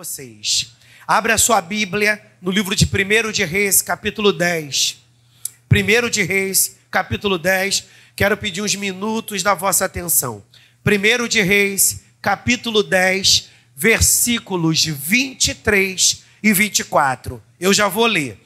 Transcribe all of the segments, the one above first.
vocês. Abra a sua Bíblia no livro de 1 de Reis, capítulo 10. 1 de Reis, capítulo 10. Quero pedir uns minutos da vossa atenção. 1 de Reis, capítulo 10, versículos 23 e 24. Eu já vou ler.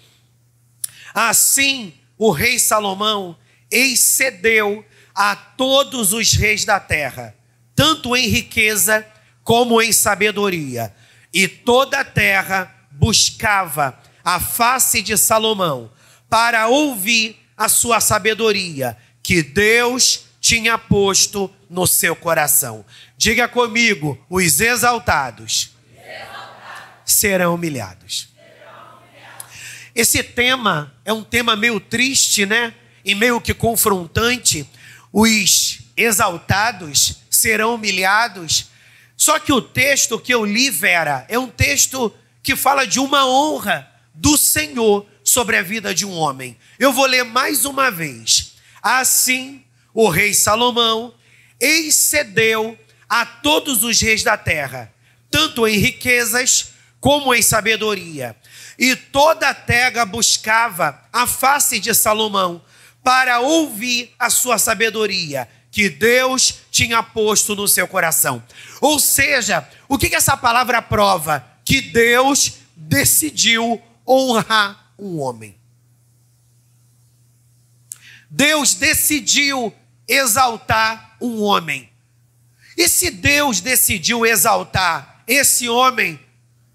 Assim, o rei Salomão excedeu a todos os reis da terra, tanto em riqueza como em sabedoria. E toda a terra buscava a face de Salomão para ouvir a sua sabedoria, que Deus tinha posto no seu coração. Diga comigo, os exaltados serão humilhados. Esse tema é um tema meio triste, né? E meio que confrontante. Os exaltados serão humilhados. Só que o texto que eu li, Vera, é um texto que fala de uma honra do Senhor sobre a vida de um homem. Eu vou ler mais uma vez. Assim, o rei Salomão excedeu a todos os reis da terra, tanto em riquezas como em sabedoria. E toda a terra buscava a face de Salomão para ouvir a sua sabedoria, que Deus tinha posto no seu coração. Ou seja, o que essa palavra prova? Que Deus decidiu honrar um homem. Deus decidiu exaltar um homem. E se Deus decidiu exaltar esse homem,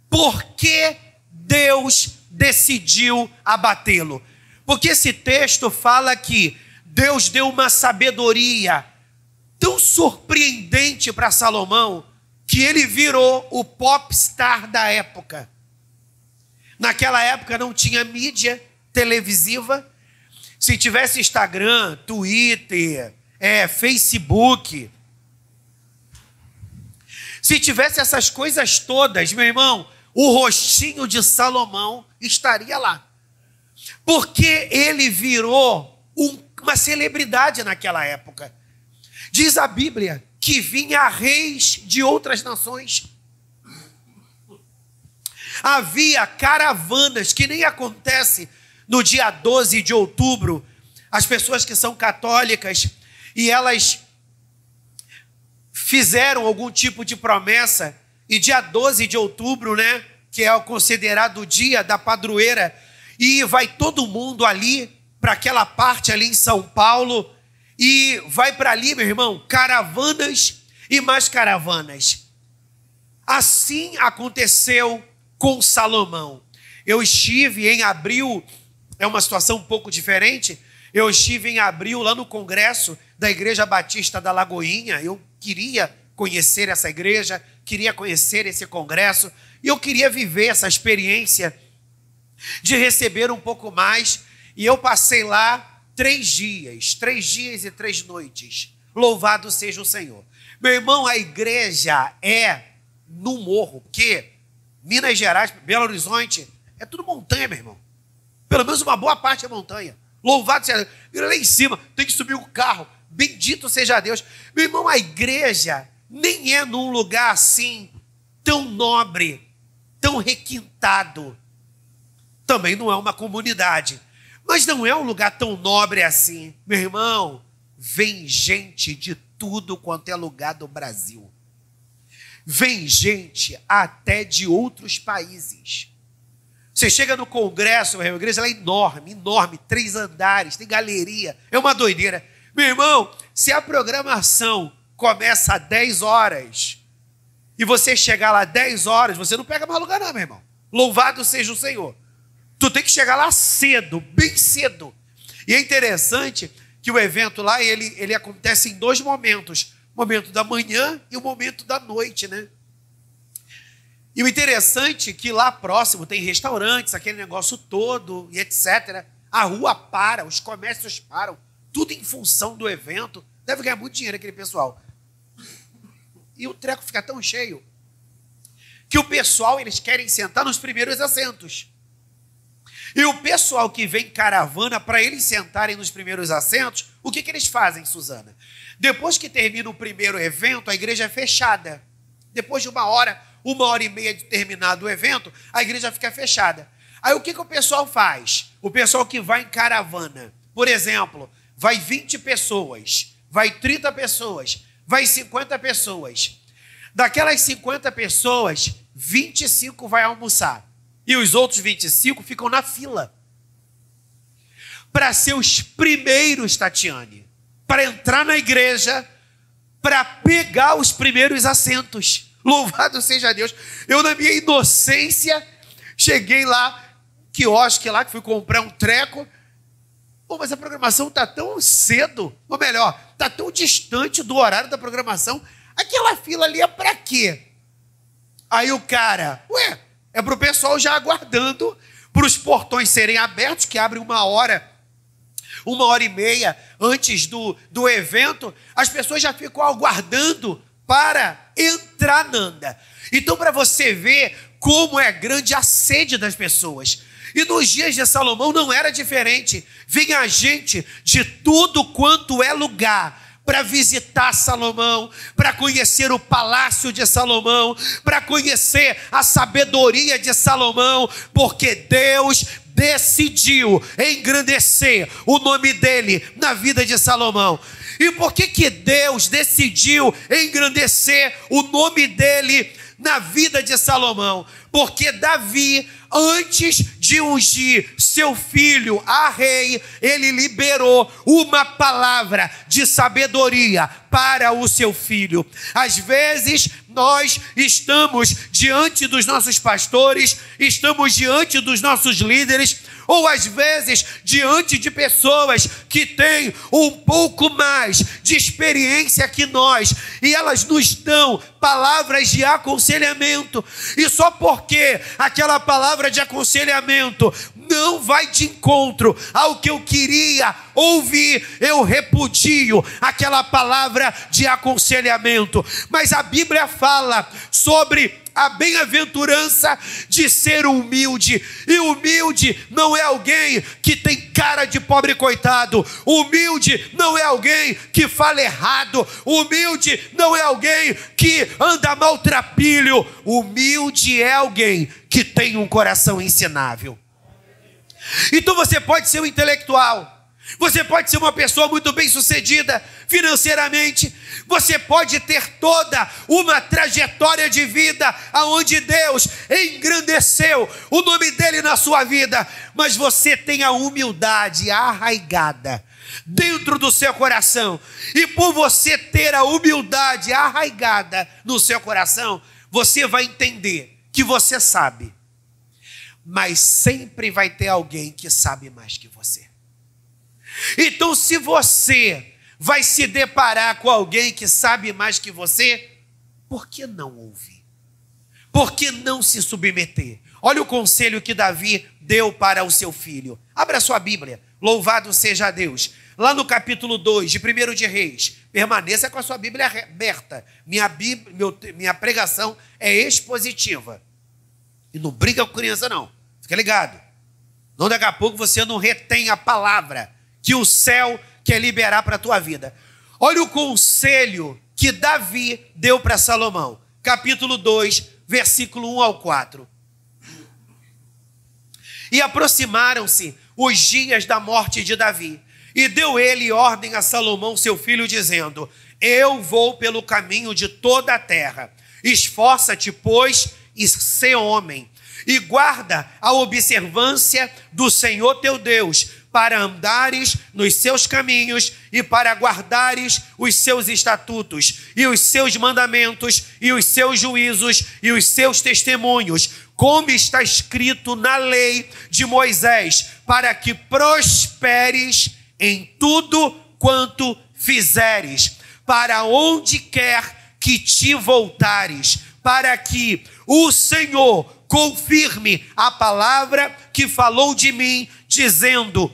por que Deus decidiu abatê-lo? Porque esse texto fala que Deus deu uma sabedoria tão surpreendente para Salomão que ele virou o popstar da época. Naquela época não tinha mídia televisiva. Se tivesse Instagram, Twitter, Facebook, se tivesse essas coisas todas, meu irmão, o rostinho de Salomão estaria lá. Porque ele virou uma celebridade naquela época. Diz a Bíblia que vinha reis de outras nações. Havia caravanas, que nem acontece no dia 12 de outubro, as pessoas que são católicas, e elas fizeram algum tipo de promessa, e dia 12 de outubro, né, que é considerado o dia da padroeira, e vai todo mundo ali, para aquela parte ali em São Paulo, e vai para ali, meu irmão, caravanas e mais caravanas. Assim aconteceu com Salomão. Eu estive em abril, é uma situação um pouco diferente, eu estive em abril lá no congresso da Igreja Batista da Lagoinha. Eu queria conhecer essa igreja, queria conhecer esse congresso, e eu queria viver essa experiência de receber um pouco mais. E eu passei lá 3 dias e 3 noites. Louvado seja o Senhor. Meu irmão, a igreja é no morro, porque Minas Gerais, Belo Horizonte, é tudo montanha, meu irmão. Pelo menos uma boa parte é montanha. Louvado seja Deus. Lá em cima, tem que subir o carro. Bendito seja Deus. Meu irmão, a igreja nem é num lugar assim, tão nobre, tão requintado. Também não é uma comunidade. Mas não é um lugar tão nobre assim. Meu irmão, vem gente de tudo quanto é lugar do Brasil. Vem gente até de outros países. Você chega no congresso, a igreja ela é enorme, enorme, 3 andares, tem galeria, é uma doideira. Meu irmão, se a programação começa às 10 horas e você chegar lá às 10 horas, você não pega mais lugar não, meu irmão. Louvado seja o Senhor. Tu tem que chegar lá cedo, bem cedo. E é interessante que o evento lá, ele acontece em 2 momentos. O momento da manhã e o momento da noite, né? E o interessante é que lá próximo tem restaurantes, aquele negócio todo e etc. A rua para, os comércios param, tudo em função do evento. Deve ganhar muito dinheiro aquele pessoal. E o treco fica tão cheio que o pessoal, eles querem sentar nos primeiros assentos. E o pessoal que vem caravana, para eles sentarem nos primeiros assentos, o que eles fazem, Suzana? Depois que termina o primeiro evento, a igreja é fechada. Depois de 1 hora, 1h30 de terminado o evento, a igreja fica fechada. Aí o que o pessoal faz? O pessoal que vai em caravana, por exemplo, vai 20 pessoas, vai 30 pessoas, vai 50 pessoas. Daquelas 50 pessoas, 25 vai almoçar. E os outros 25 ficam na fila. Para ser os primeiros, Tatiane, para entrar na igreja, para pegar os primeiros assentos. Louvado seja Deus. Eu, na minha inocência, cheguei lá, quiosque lá, que fui comprar um treco. Pô, mas a programação está tão cedo, ou melhor, está tão distante do horário da programação. Aquela fila ali é para quê? Aí o cara, é para o pessoal já aguardando, para os portões serem abertos, que abrem 1h30 antes do evento, as pessoas já ficam aguardando para entrar, Nanda. Então, para você ver como é grande a sede das pessoas. E nos dias de Salomão não era diferente. Vinha gente de tudo quanto é lugar para visitar Salomão, para conhecer o palácio de Salomão, para conhecer a sabedoria de Salomão, porque Deus decidiu engrandecer o nome dele na vida de Salomão. E por que Deus decidiu engrandecer o nome dele na vida de Salomão? Porque Davi, antes de ungir seu filho a rei, ele liberou uma palavra de sabedoria para o seu filho. Às vezes nós estamos diante dos nossos pastores, estamos diante dos nossos líderes, ou às vezes diante de pessoas que têm um pouco mais de experiência que nós, e elas nos dão palavras de aconselhamento, e só porque aquela palavra de aconselhamento não vai de encontro ao que eu queria ouvir, eu repudio aquela palavra de aconselhamento. Mas a Bíblia fala sobre a bem-aventurança de ser humilde. E humilde não é alguém que tem cara de pobre coitado. Humilde não é alguém que fala errado. Humilde não é alguém que anda maltrapilho. Humilde é alguém que tem um coração ensinável. Então você pode ser um intelectual. Você pode ser uma pessoa muito bem sucedida financeiramente. Você pode ter toda uma trajetória de vida aonde Deus engrandeceu o nome dele na sua vida. Mas você tem a humildade arraigada dentro do seu coração. E por você ter a humildade arraigada no seu coração, você vai entender que você sabe. Mas sempre vai ter alguém que sabe mais que você. Então, se você vai se deparar com alguém que sabe mais que você, por que não ouvir? Por que não se submeter? Olha o conselho que Davi deu para o seu filho. Abra sua Bíblia, louvado seja Deus. Lá no capítulo 2 de 1 de Reis, permaneça com a sua Bíblia aberta. Minha pregação é expositiva. E não briga com criança não, fica ligado. Não, daqui a pouco você não retém a palavra que o céu quer liberar para a tua vida. Olha o conselho que Davi deu para Salomão. Capítulo 2, versículo 1 ao 4. E aproximaram-se os dias da morte de Davi, e deu ele ordem a Salomão, seu filho, dizendo: eu vou pelo caminho de toda a terra. Esforça-te, pois, e sê homem, e guarda a observância do Senhor teu Deus, para andares nos seus caminhos e para guardares os seus estatutos e os seus mandamentos e os seus juízos e os seus testemunhos, como está escrito na lei de Moisés, para que prosperes em tudo quanto fizeres, para onde quer que te voltares, para que o Senhor confirme a palavra que falou de mim, dizendo: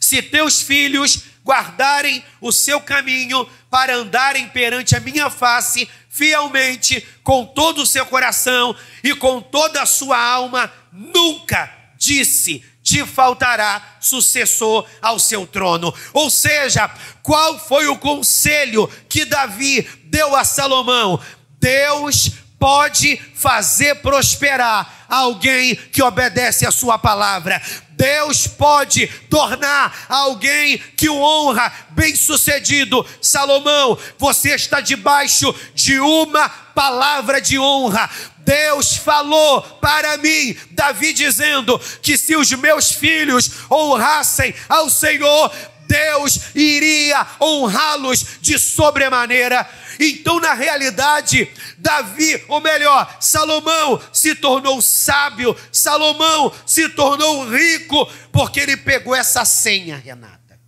se teus filhos guardarem o seu caminho para andarem perante a minha face fielmente, com todo o seu coração e com toda a sua alma, nunca, disse, te faltará sucessor ao seu trono. Ou seja, qual foi o conselho que Davi deu a Salomão? Deus pode fazer prosperar alguém que obedece a sua palavra. Deus pode tornar alguém que o honra bem-sucedido. Salomão, você está debaixo de uma palavra de honra. Deus falou para mim, Davi, dizendo que se os meus filhos honrassem ao Senhor, Deus iria honrá-los de sobremaneira. Então, na realidade, Davi, ou melhor, Salomão se tornou sábio, Salomão se tornou rico, porque ele pegou essa senha, Renata,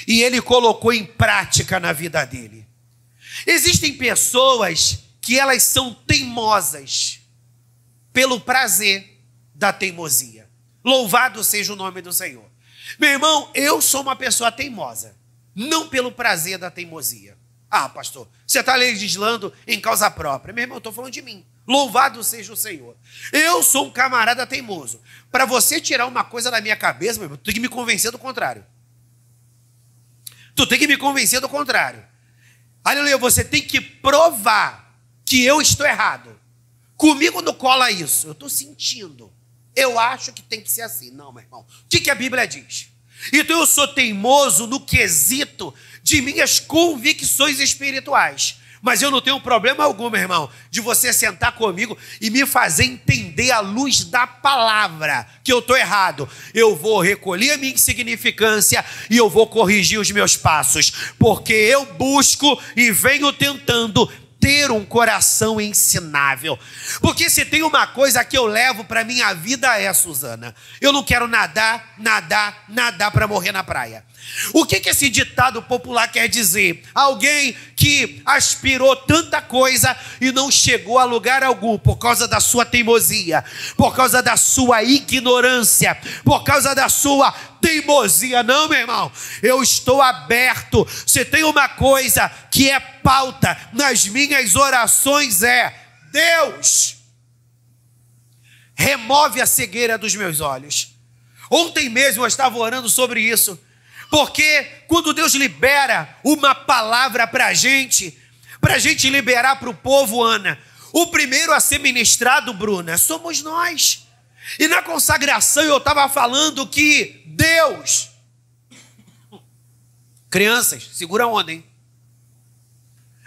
e ele colocou em prática na vida dele. Existem pessoas que elas são teimosas pelo prazer da teimosia. Louvado seja o nome do Senhor. Meu irmão, eu sou uma pessoa teimosa, não pelo prazer da teimosia. Ah, pastor, você está legislando em causa própria. Meu irmão, eu estou falando de mim. Louvado seja o Senhor. Eu sou um camarada teimoso. Para você tirar uma coisa da minha cabeça, meu irmão, tu tem que me convencer do contrário. Tu tem que me convencer do contrário. Aleluia, você tem que provar que eu estou errado. Comigo não cola isso. Eu estou sentindo. Eu acho que tem que ser assim. Não, meu irmão. O que a Bíblia diz? Então eu sou teimoso no quesito de minhas convicções espirituais. Mas eu não tenho problema algum, meu irmão, de você sentar comigo e me fazer entender à luz da palavra que eu estou errado. Eu vou recolher a minha insignificância e eu vou corrigir os meus passos. Porque eu busco e venho tentando ter um coração ensinável. Porque se tem uma coisa que eu levo para a minha vida é, Suzana, eu não quero nadar para morrer na praia. O que esse ditado popular quer dizer? Alguém que aspirou tanta coisa e não chegou a lugar algum por causa da sua teimosia, por causa da sua ignorância, por causa da sua teimosia. Não, meu irmão, eu estou aberto. Se tem uma coisa que é pauta nas minhas orações é: Deus, remove a cegueira dos meus olhos. Ontem mesmo eu estava orando sobre isso. Porque quando Deus libera uma palavra para a gente liberar para o povo, Ana, o primeiro a ser ministrado, Bruna, somos nós. E na consagração eu estava falando que Deus... Crianças, segura a onda, hein?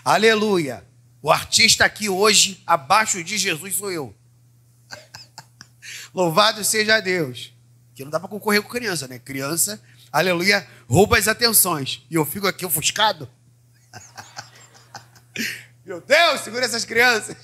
Aleluia. O artista aqui hoje, abaixo de Jesus, sou eu. Louvado seja Deus. Que não dá para concorrer com criança, né? Criança... Aleluia, rouba as atenções. E eu fico aqui ofuscado. Meu Deus, segura essas crianças.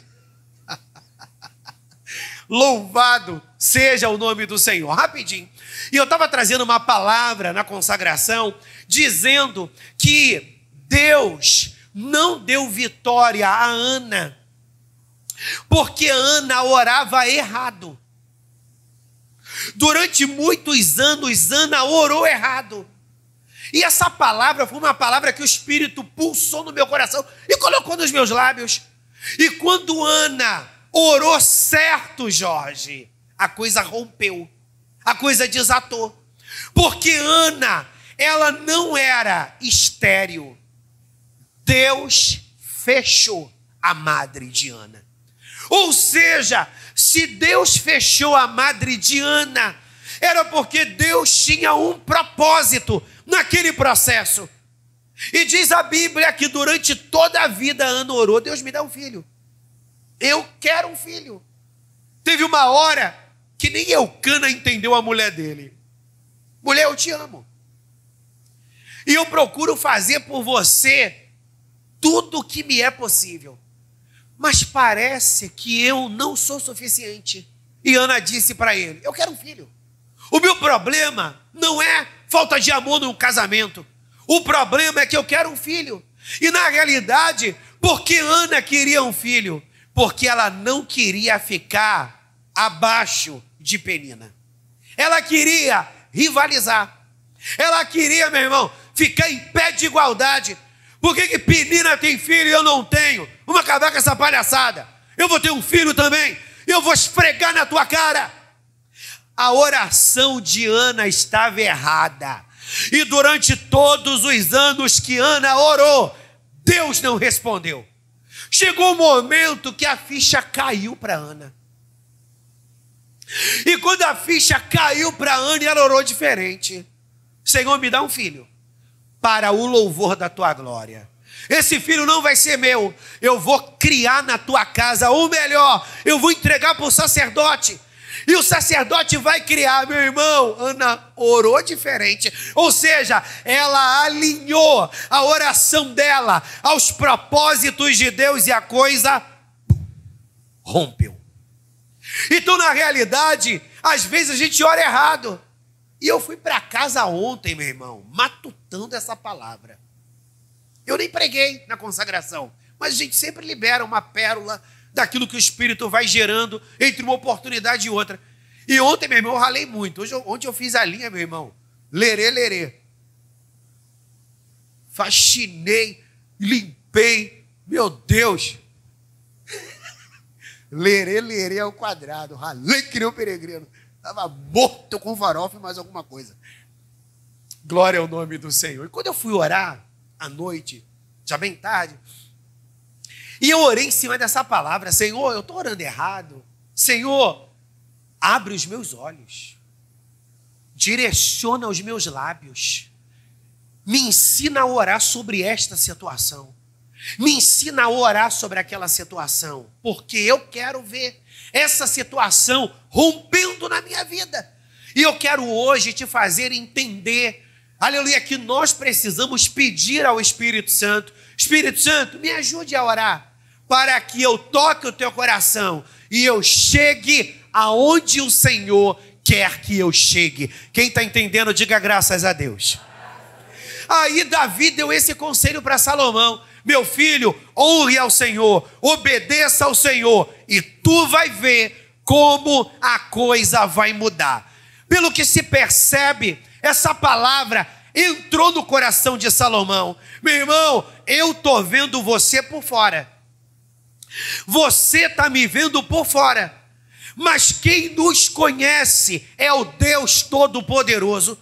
Louvado seja o nome do Senhor. Rapidinho. E eu estava trazendo uma palavra na consagração, dizendo que Deus não deu vitória a Ana, porque Ana orava errado. Durante muitos anos, Ana orou errado. E essa palavra foi uma palavra que o Espírito pulsou no meu coração e colocou nos meus lábios. E quando Ana orou certo, Jorge, a coisa rompeu, a coisa desatou. Porque Ana, ela não era estéril. Deus fechou a madre de Ana. Ou seja, se Deus fechou a madre de Ana, era porque Deus tinha um propósito naquele processo. E diz a Bíblia que durante toda a vida Ana orou: Deus, me dá um filho. Eu quero um filho. Teve uma hora que nem Eucana entendeu a mulher dele. Mulher, eu te amo. E eu procuro fazer por você tudo o que me é possível. Mas parece que eu não sou suficiente. E Ana disse para ele: eu quero um filho. O meu problema não é falta de amor no casamento. O problema é que eu quero um filho. E na realidade, por que Ana queria um filho? Porque ela não queria ficar abaixo de Penina. Ela queria rivalizar. Ela queria, meu irmão, ficar em pé de igualdade. Por que Penina tem filho e eu não tenho? Vamos acabar com essa palhaçada. Eu vou ter um filho também. Eu vou esfregar na tua cara. A oração de Ana estava errada. E durante todos os anos que Ana orou, Deus não respondeu. Chegou o momento que a ficha caiu para Ana. E quando a ficha caiu para Ana, ela orou diferente. Senhor, me dá um filho, para o louvor da tua glória. Esse filho não vai ser meu, eu vou criar na tua casa, ou melhor, eu vou entregar para o sacerdote. E o sacerdote vai criar, meu irmão. Ana orou diferente. Ou seja, ela alinhou a oração dela aos propósitos de Deus e a coisa rompeu. Então, na realidade, às vezes a gente ora errado. E eu fui para casa ontem, meu irmão, matutando essa palavra. Eu nem preguei na consagração, mas a gente sempre libera uma pérola daquilo que o Espírito vai gerando entre uma oportunidade e outra. E ontem, meu irmão, eu ralei muito. Ontem eu fiz a linha, meu irmão. Lerê, lerê. Faxinei, limpei. Meu Deus. Lerê, lerê ao quadrado. Ralei que nem um peregrino. Estava morto com farofa e mais alguma coisa. Glória ao nome do Senhor. E quando eu fui orar à noite, já bem tarde, e eu orei em cima dessa palavra. Senhor, eu estou orando errado. Senhor, abre os meus olhos. Direciona os meus lábios. Me ensina a orar sobre esta situação. Me ensina a orar sobre aquela situação. Porque eu quero ver essa situação rompendo na minha vida. E eu quero hoje te fazer entender, aleluia, que nós precisamos pedir ao Espírito Santo. Espírito Santo, me ajude a orar, para que eu toque o teu coração e eu chegue aonde o Senhor quer que eu chegue. Quem está entendendo, diga graças a Deus. Aí Davi deu esse conselho para Salomão: meu filho, honre ao Senhor, obedeça ao Senhor, e tu vai ver como a coisa vai mudar. Pelo que se percebe, essa palavra entrou no coração de Salomão. Meu irmão, eu estou vendo você por fora. Você está me vendo por fora. Mas quem nos conhece é o Deus Todo-Poderoso.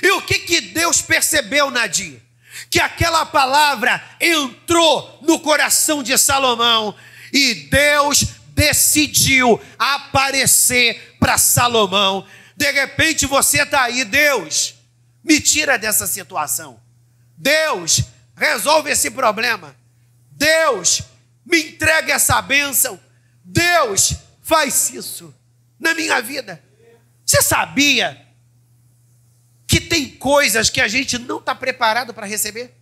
E o que Deus percebeu, Nadir? Que aquela palavra entrou no coração de Salomão e Deus decidiu aparecer para Salomão. De repente você está aí: Deus, me tira dessa situação. Deus, resolve esse problema. Deus, me entrega essa bênção. Deus, faz isso na minha vida. Você sabia que tem coisas que a gente não está preparado para receber?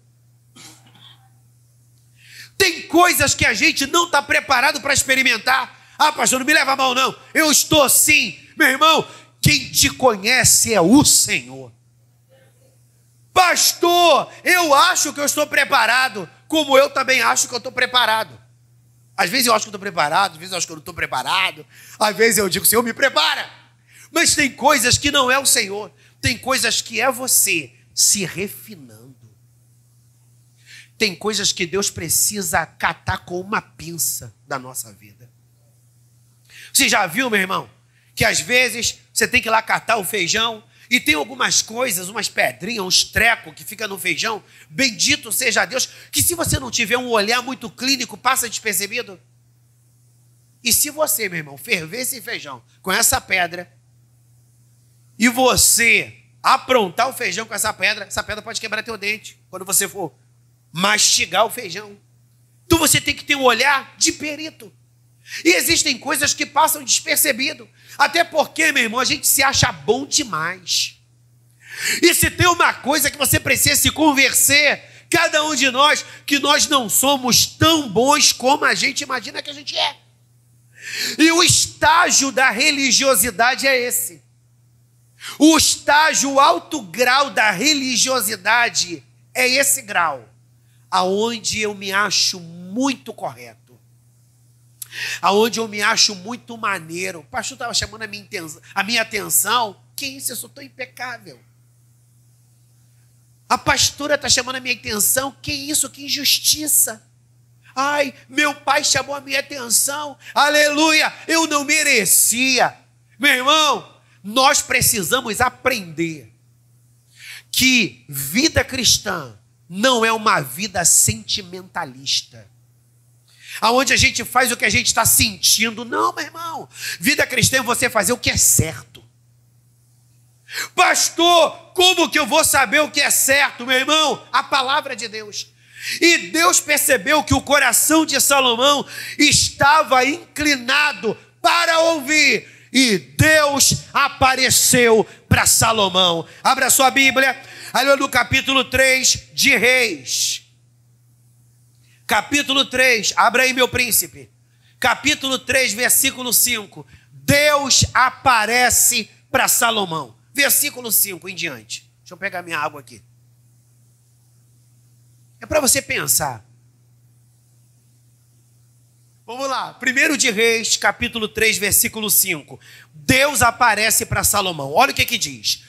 Tem coisas que a gente não está preparado para experimentar. Ah, pastor, não me leva a mal não. Eu estou sim. Meu irmão, quem te conhece é o Senhor. Pastor, eu acho que eu estou preparado, como eu também acho que eu estou preparado. Às vezes eu acho que eu estou preparado, às vezes eu acho que eu não estou preparado, às vezes eu digo: Senhor, me prepara. Mas tem coisas que não é o Senhor, tem coisas que é você se refinando. Tem coisas que Deus precisa catar com uma pinça da nossa vida. Você já viu, meu irmão, que às vezes você tem que ir lá catar o feijão e tem algumas coisas, umas pedrinhas, uns trecos que fica no feijão, bendito seja Deus, que se você não tiver um olhar muito clínico, passa despercebido. E se você, meu irmão, ferver esse feijão com essa pedra e você aprontar o feijão com essa pedra pode quebrar teu dente quando você for mastigar o feijão. Então você tem que ter um olhar de perito. E existem coisas que passam despercebido. Até porque, meu irmão, a gente se acha bom demais. E se tem uma coisa que você precisa se convencer, cada um de nós, que nós não somos tão bons como a gente imagina que a gente é. E o estágio da religiosidade é esse. O estágio, o alto grau da religiosidade é esse grau, aonde eu me acho muito correto. Aonde eu me acho muito maneiro. O pastor estava chamando a minha atenção. Que isso? Eu sou tão impecável. A pastora está chamando a minha atenção. Que isso? Que injustiça. Ai, meu pai chamou a minha atenção. Aleluia, eu não merecia. Meu irmão, nós precisamos aprender que vida cristã não é uma vida sentimentalista. aonde a gente faz o que a gente está sentindo. Não, meu irmão. Vida cristã é você fazer o que é certo. Pastor, como que eu vou saber o que é certo, meu irmão? A palavra de Deus. E Deus percebeu que o coração de Salomão estava inclinado para ouvir. E Deus apareceu para Salomão. Abra sua Bíblia, ali no capítulo 3 de Reis. Capítulo 3, abra aí, meu príncipe. Capítulo 3, versículo 5. Deus aparece para Salomão. Versículo 5 em diante. Deixa eu pegar minha água aqui. É para você pensar. Vamos lá. 1 de Reis, capítulo 3, versículo 5. Deus aparece para Salomão. Olha o que diz.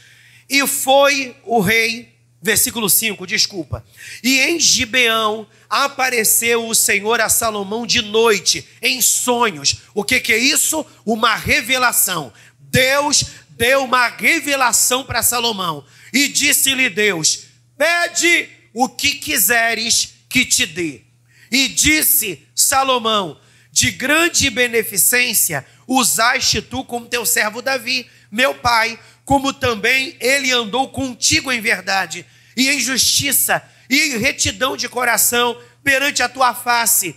E foi o rei, versículo 5, desculpa. E em Gibeão apareceu o Senhor a Salomão de noite, em sonhos. O que é isso? Uma revelação. Deus deu uma revelação para Salomão. E disse-lhe Deus: pede o que quiseres que te dê. E disse Salomão: de grande beneficência usaste tu com teu servo Davi, meu pai, como também ele andou contigo em verdade, e em justiça, e em retidão de coração perante a tua face.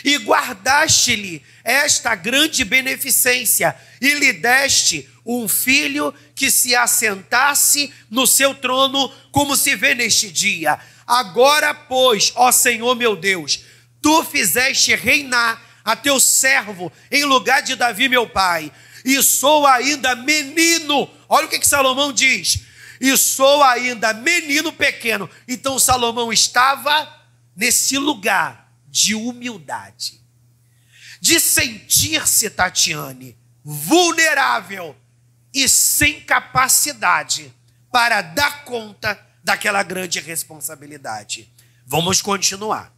E guardaste-lhe esta grande beneficência, e lhe deste um filho que se assentasse no seu trono, como se vê neste dia. Agora, pois, ó Senhor meu Deus, tu fizeste reinar a teu servo em lugar de Davi, meu pai, e sou ainda menino. Olha o que Salomão diz: e sou ainda menino pequeno. Então Salomão estava nesse lugar de humildade, de sentir-se, Tatiane, vulnerável e sem capacidade para dar conta daquela grande responsabilidade. Vamos continuar.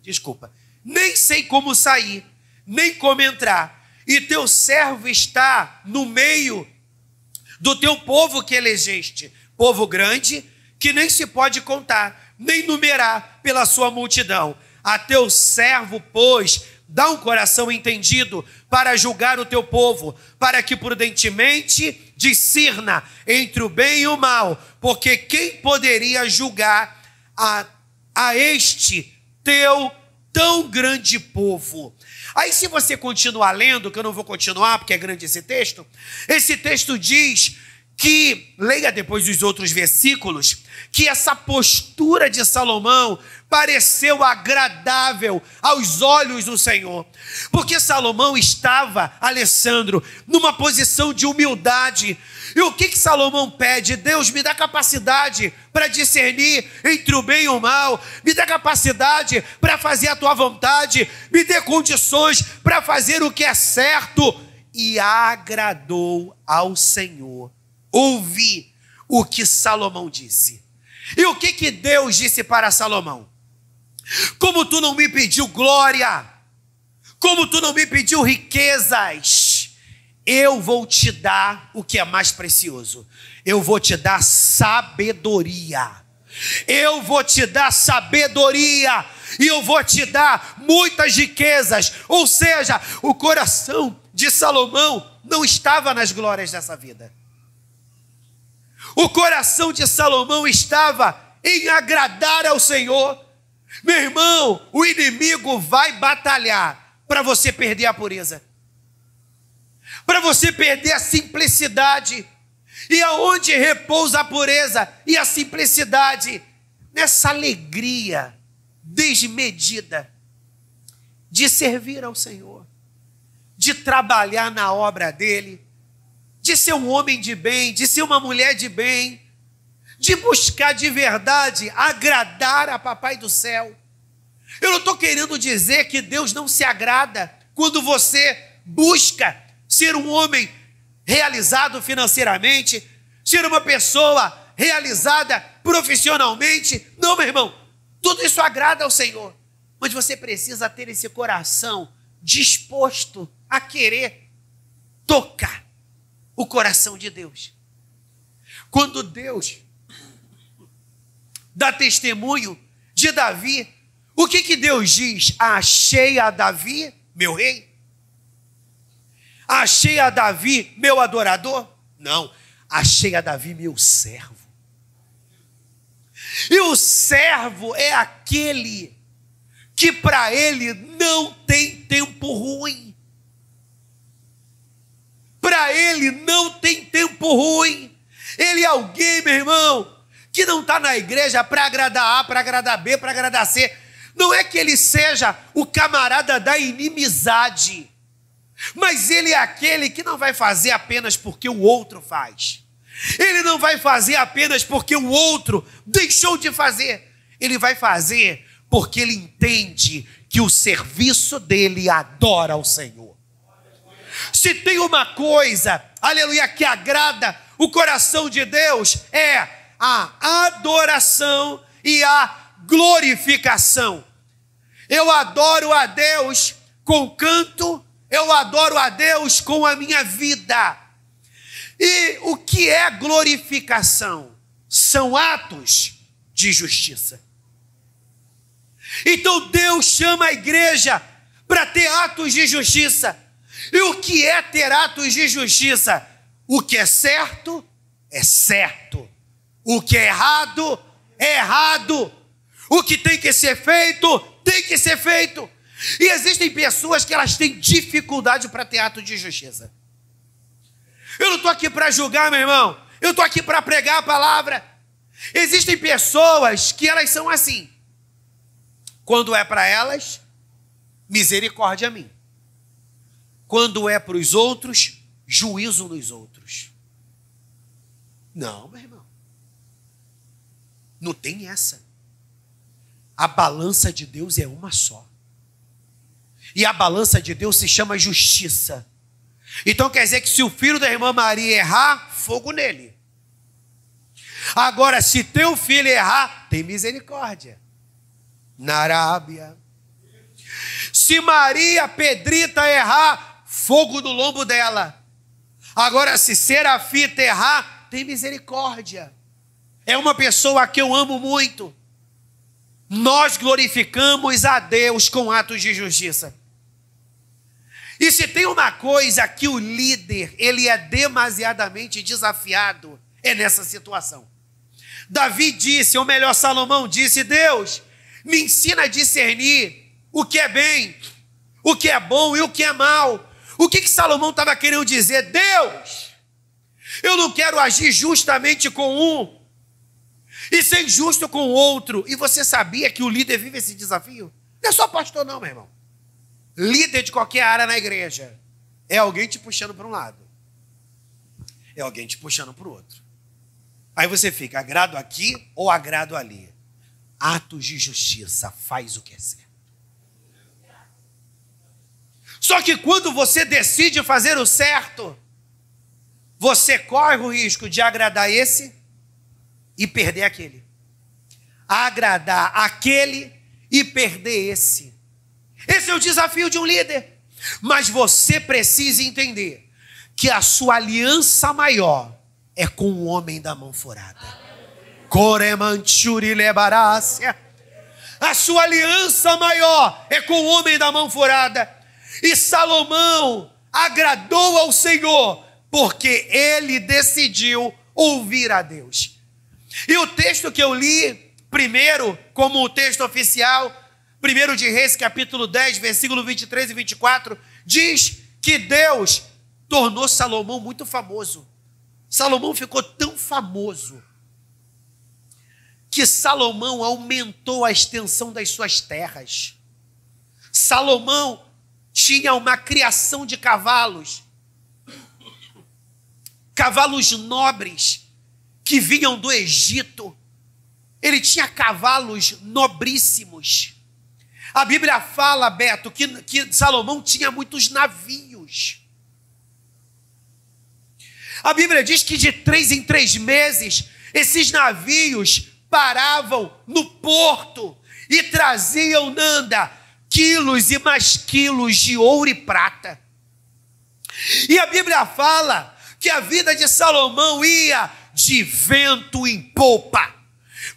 Desculpa. Nem sei como sair, nem como entrar. E teu servo está no meio do teu povo que elegeste, povo grande, que nem se pode contar, nem numerar pela sua multidão. A teu servo, pois, dá um coração entendido para julgar o teu povo, para que prudentemente discirna entre o bem e o mal, porque quem poderia julgar a este teu tão grande povo? Aí, se você continuar lendo, que eu não vou continuar porque é grande esse texto diz que, leia depois os outros versículos, que essa postura de Salomão pareceu agradável aos olhos do Senhor, porque Salomão estava, Alessandro, numa posição de humildade. E o que Salomão pede? Deus, me dá capacidade para discernir entre o bem e o mal, me dá capacidade para fazer a tua vontade, me dê condições para fazer o que é certo. E agradou ao Senhor ouvir o que Salomão disse. E o que Deus disse para Salomão? Como tu não me pediu glória, como tu não me pediu riquezas, eu vou te dar o que é mais precioso. Eu vou te dar sabedoria. Eu vou te dar sabedoria. E eu vou te dar muitas riquezas. Ou seja, o coração de Salomão não estava nas glórias dessa vida. O coração de Salomão estava em agradar ao Senhor. Meu irmão, o inimigo vai batalhar para você perder a pureza, para você perder a simplicidade. E aonde repousa a pureza e a simplicidade? Nessa alegria desmedida de servir ao Senhor, de trabalhar na obra dele, de ser um homem de bem, de ser uma mulher de bem, de buscar de verdade agradar a Papai do céu. Eu não estou querendo dizer que Deus não se agrada quando você busca ser um homem realizado financeiramente, ser uma pessoa realizada profissionalmente. Não, meu irmão, tudo isso agrada ao Senhor, mas você precisa ter esse coração disposto a querer tocar o coração de Deus. Quando Deus dá testemunho de Davi. O que Deus diz? Achei a Davi, meu rei? Achei a Davi, meu adorador? Não, achei a Davi, meu servo. E o servo é aquele que para ele não tem tempo ruim. Para ele não tem tempo ruim. Ele é alguém, meu irmão, que não está na igreja para agradar A, para agradar B, para agradar C. Não é que ele seja o camarada da inimizade, mas ele é aquele que não vai fazer apenas porque o outro faz. Ele não vai fazer apenas porque o outro deixou de fazer. Ele vai fazer porque ele entende que o serviço dele adora ao Senhor. Se tem uma coisa, aleluia, que agrada o coração de Deus, é a adoração e a glorificação. Eu adoro a Deus com canto, eu adoro a Deus com a minha vida. E o que é glorificação? São atos de justiça. Então Deus chama a igreja para ter atos de justiça. E o que é ter atos de justiça? O que é certo, é certo. O que é errado, é errado. O que tem que ser feito, tem que ser feito. E existem pessoas que elas têm dificuldade para ter ato de justiça. Eu não estou aqui para julgar, meu irmão. Eu estou aqui para pregar a palavra. Existem pessoas que elas são assim. Quando é para elas, misericórdia a mim. Quando é para os outros, juízo nos outros. Não, meu irmão. Não tem essa. A balança de Deus é uma só. E a balança de Deus se chama justiça. Então quer dizer que se o filho da irmã Maria errar, fogo nele. Agora, se teu filho errar, tem misericórdia. Na Arábia. Se Maria Pedrita errar, fogo no lombo dela. Agora, se Serafita errar, tem misericórdia. É uma pessoa que eu amo muito. Nós glorificamos a Deus com atos de justiça. E se tem uma coisa que o líder, ele é demasiadamente desafiado, é nessa situação. Davi disse, ou melhor, Salomão disse, Deus, me ensina a discernir o que é bem, o que é bom e o que é mal. O que Salomão estava querendo dizer? Deus, eu não quero agir justamente com um e ser injusto com o outro. E você sabia que o líder vive esse desafio? Não é só pastor não, meu irmão. Líder de qualquer área na igreja é alguém te puxando para um lado, é alguém te puxando para o outro. Aí você fica, agrado aqui ou agrado ali? Atos de justiça, faz o que é certo. Só que quando você decide fazer o certo, você corre o risco de agradar esse e perder aquele. Agradar aquele e perder esse. Esse é o desafio de um líder. Mas você precisa entender que a sua aliança maior é com o homem da mão furada. A sua aliança maior é com o homem da mão furada. E Salomão agradou ao Senhor porque ele decidiu ouvir a Deus. E o texto que eu li primeiro, como o texto oficial, 1 de Reis, capítulo 10, versículo 23 e 24, diz que Deus tornou Salomão muito famoso. Salomão ficou tão famoso que Salomão aumentou a extensão das suas terras. Salomão tinha uma criação de cavalos, cavalos nobres que vinham do Egito. Ele tinha cavalos nobríssimos. A Bíblia fala, Beto, que Salomão tinha muitos navios. A Bíblia diz que de 3 em 3 meses, esses navios paravam no porto e traziam, Nanda, quilos e mais quilos de ouro e prata. E a Bíblia fala que a vida de Salomão ia de vento em popa,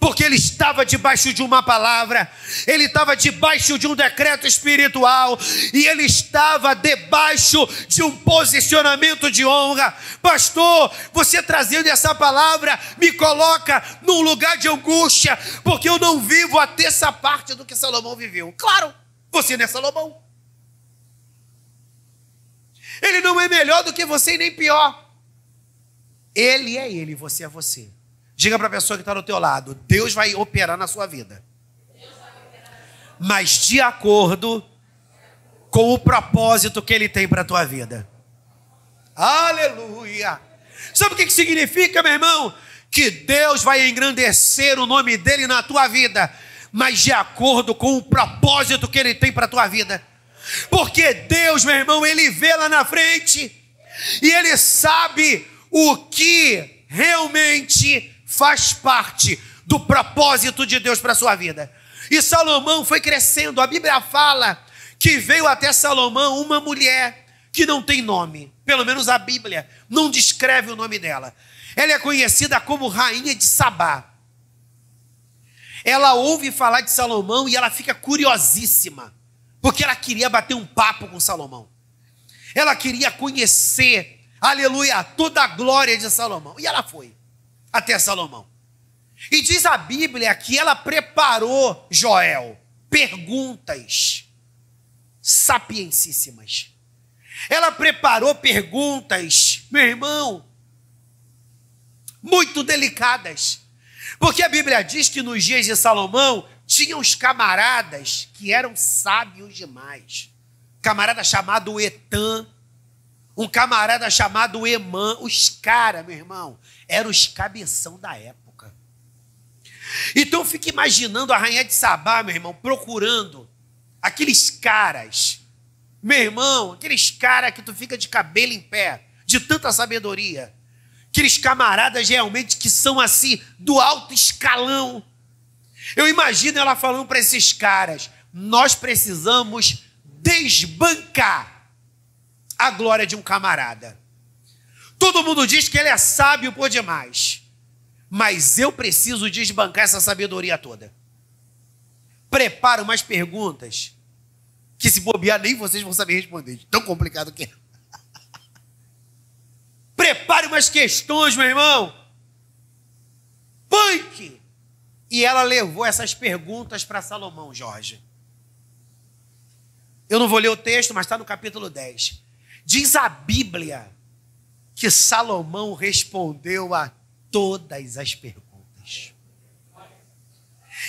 porque ele estava debaixo de uma palavra, ele estava debaixo de um decreto espiritual, e ele estava debaixo de um posicionamento de honra. Pastor, você trazendo essa palavra me coloca num lugar de angústia, porque eu não vivo a terça parte do que Salomão viveu. Claro, você não é Salomão. Ele não é melhor do que você e nem pior. Ele é ele, você é você. Diga para a pessoa que está do teu lado: Deus vai operar na sua vida, mas de acordo com o propósito que Ele tem para a tua vida. Aleluia! Sabe o que significa, meu irmão? Que Deus vai engrandecer o nome dEle na tua vida, mas de acordo com o propósito que Ele tem para a tua vida. Porque Deus, meu irmão, Ele vê lá na frente, e Ele sabe o que realmente faz parte do propósito de Deus para a sua vida. E Salomão foi crescendo. A Bíblia fala que veio até Salomão uma mulher que não tem nome. Pelo menos a Bíblia não descreve o nome dela. Ela é conhecida como Rainha de Sabá. Ela ouve falar de Salomão e ela fica curiosíssima, porque ela queria bater um papo com Salomão. Ela queria conhecer, aleluia, toda a glória de Salomão. E ela foi até Salomão. E diz a Bíblia que ela preparou, Joel, perguntas sapiencíssimas. Ela preparou perguntas, meu irmão, muito delicadas. Porque a Bíblia diz que nos dias de Salomão tinham os camaradas que eram sábios demais. Camarada chamado Etan, um camarada chamado Emã. Os caras, meu irmão, eram os cabeção da época. Então fica imaginando a Rainha de Sabá, meu irmão, procurando aqueles caras, meu irmão, aqueles caras que tu fica de cabelo em pé, de tanta sabedoria, aqueles camaradas realmente que são assim, do alto escalão. Eu imagino ela falando para esses caras: nós precisamos desbancar a glória de um camarada. Todo mundo diz que ele é sábio por demais, mas eu preciso desbancar essa sabedoria toda. Prepara umas perguntas que, se bobear, nem vocês vão saber responder, tão complicado que é. Prepare umas questões, meu irmão. Punk! E ela levou essas perguntas para Salomão, Jorge. Eu não vou ler o texto, mas está no capítulo 10. Diz a Bíblia que Salomão respondeu a todas as perguntas.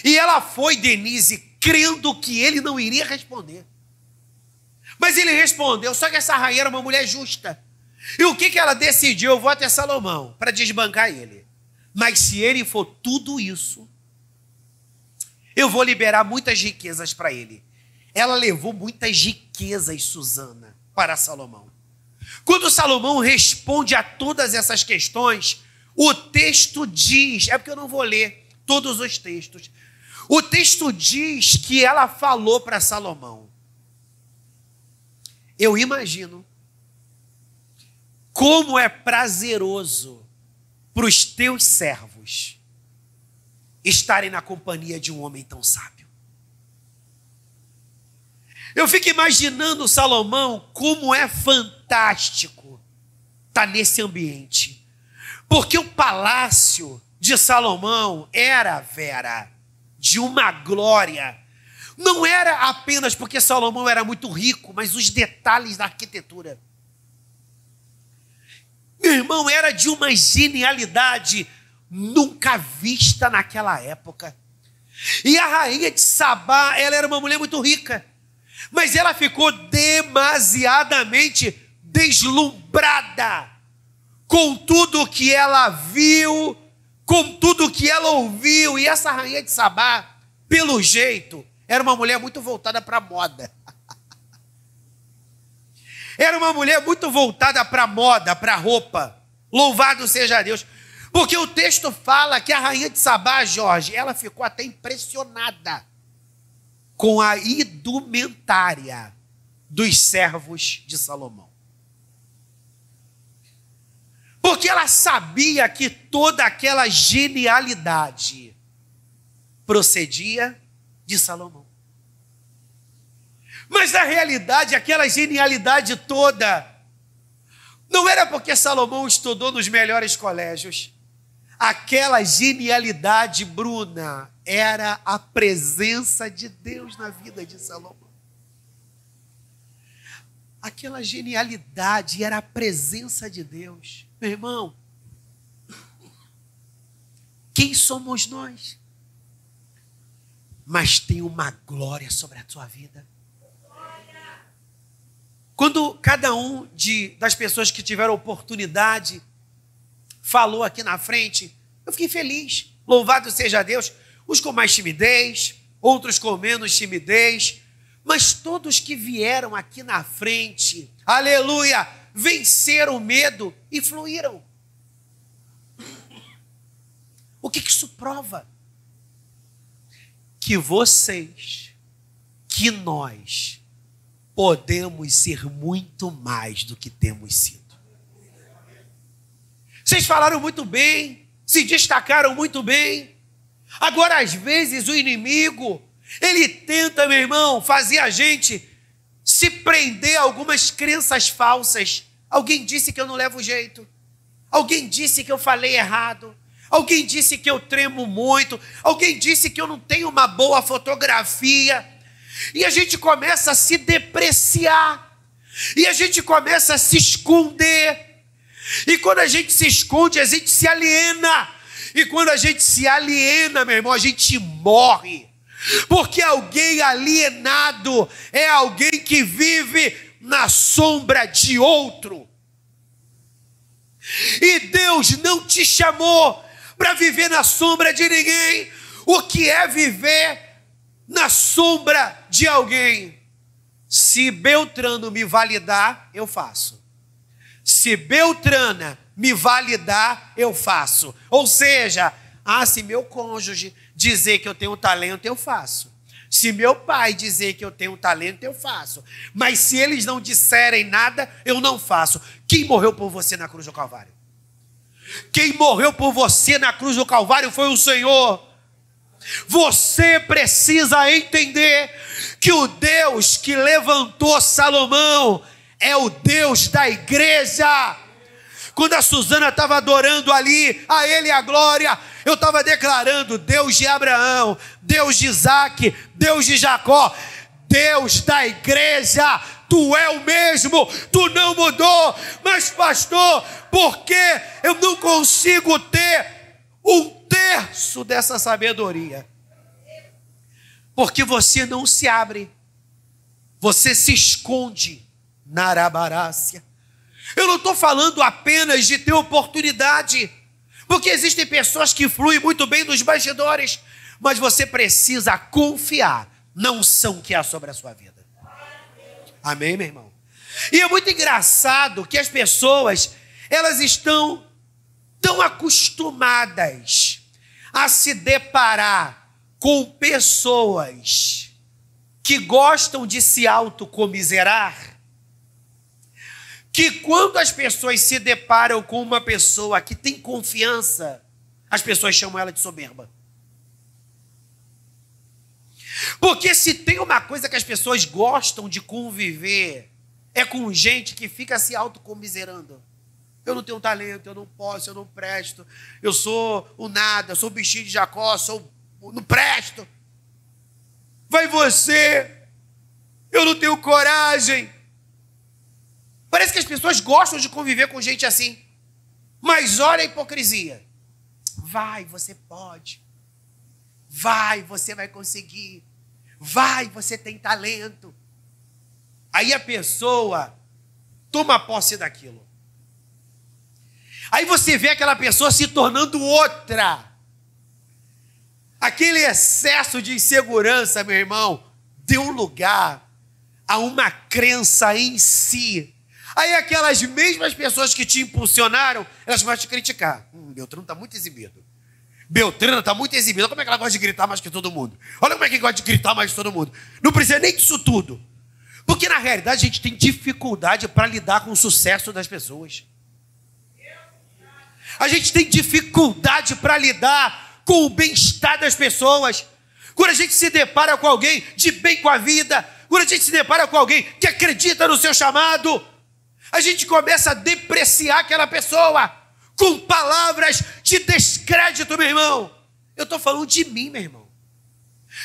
E ela foi, Denise, crendo que ele não iria responder. Mas ele respondeu. Só que essa rainha era uma mulher justa. E o que ela decidiu? Eu vou até Salomão para desbancar ele. Mas se ele for tudo isso, eu vou liberar muitas riquezas para ele. Ela levou muitas riquezas, Susana, para Salomão. Quando Salomão responde a todas essas questões, o texto diz, é porque eu não vou ler todos os textos, o texto diz que ela falou para Salomão: eu imagino como é prazeroso para os teus servos estarem na companhia de um homem tão sábio. Eu fico imaginando, Salomão, como é fantástico estar nesse ambiente. Porque o palácio de Salomão era, Vera, de uma glória. Não era apenas porque Salomão era muito rico, mas os detalhes da arquitetura. Meu irmão, era de uma genialidade nunca vista naquela época. E a rainha de Sabá, ela era uma mulher muito rica, mas ela ficou demasiadamente deslumbrada com tudo que ela viu, com tudo que ela ouviu. E essa rainha de Sabá, pelo jeito, era uma mulher muito voltada para a moda. Era uma mulher muito voltada para a moda, para a roupa. Louvado seja Deus. Porque o texto fala que a rainha de Sabá, Jorge, ela ficou até impressionada com a indumentária dos servos de Salomão. Porque ela sabia que toda aquela genialidade procedia de Salomão. Mas na realidade, aquela genialidade toda não era porque Salomão estudou nos melhores colégios. Aquela genialidade, Bruna, era a presença de Deus na vida de Salomão. Aquela genialidade era a presença de Deus. Meu irmão, quem somos nós? Mas tem uma glória sobre a tua vida. Quando cada um das pessoas que tiveram oportunidade falou aqui na frente, eu fiquei feliz. Louvado seja Deus. Uns com mais timidez, outros com menos timidez, mas todos que vieram aqui na frente, aleluia, venceram o medo e fluíram. O que isso prova? Que vocês, que nós, podemos ser muito mais do que temos sido. Vocês falaram muito bem, se destacaram muito bem. Agora, às vezes, o inimigo, ele tenta, meu irmão, fazer a gente se prender a algumas crenças falsas. Alguém disse que eu não levo jeito. Alguém disse que eu falei errado. Alguém disse que eu tremo muito. Alguém disse que eu não tenho uma boa fotografia. E a gente começa a se depreciar. E a gente começa a se esconder. E quando a gente se esconde, a gente se aliena. E quando a gente se aliena, meu irmão, a gente morre. Porque alguém alienado é alguém que vive na sombra de outro. E Deus não te chamou para viver na sombra de ninguém. O que é viver na sombra de alguém? Se Beltrano me validar, eu faço. Se Beltrana me validar, eu faço. Ou seja, se meu cônjuge dizer que eu tenho talento, eu faço. Se meu pai dizer que eu tenho talento, eu faço. Mas se eles não disserem nada, eu não faço. Quem morreu por você na cruz do Calvário? Quem morreu por você na cruz do Calvário foi o Senhor. Você precisa entender que o Deus que levantou Salomão é o Deus da igreja. Quando a Suzana estava adorando ali, a Ele a glória, eu estava declarando: Deus de Abraão, Deus de Isaac, Deus de Jacó, Deus da igreja, Tu é o mesmo, Tu não mudou. Mas pastor, por que eu não consigo ter 1/3 dessa sabedoria? Porque você não se abre, você se esconde na arabarácia. Eu não estou falando apenas de ter oportunidade, porque existem pessoas que fluem muito bem nos bastidores, mas você precisa confiar na unção que há sobre a sua vida. Amém, meu irmão? E é muito engraçado que as pessoas, elas estão tão acostumadas a se deparar com pessoas que gostam de se autocomiserar, que quando as pessoas se deparam com uma pessoa que tem confiança, as pessoas chamam ela de soberba. Porque se tem uma coisa que as pessoas gostam de conviver, é com gente que fica se autocomiserando. Eu não tenho talento, eu não posso, eu não presto, eu sou o nada, eu sou o bichinho de Jacó, não presto. Vai você, eu não tenho coragem. Parece que as pessoas gostam de conviver com gente assim. Mas olha a hipocrisia. Vai, você pode. Vai, você vai conseguir. Vai, você tem talento. Aí a pessoa toma posse daquilo. Aí você vê aquela pessoa se tornando outra. Aquele excesso de insegurança, meu irmão, deu lugar a uma crença em si. Aí aquelas mesmas pessoas que te impulsionaram, elas vão te criticar. Beltrano está muito exibido. Beltrana está muito exibida. Como é que ela gosta de gritar mais que todo mundo? Olha como é que gosta de gritar mais que todo mundo. Não precisa nem disso tudo. Porque na realidade a gente tem dificuldade para lidar com o sucesso das pessoas. A gente tem dificuldade para lidar com o bem-estar das pessoas. quando a gente se depara com alguém de bem com a vida, quando a gente se depara com alguém que acredita no seu chamado, a gente começa a depreciar aquela pessoa com palavras de descrédito, meu irmão. Eu estou falando de mim, meu irmão.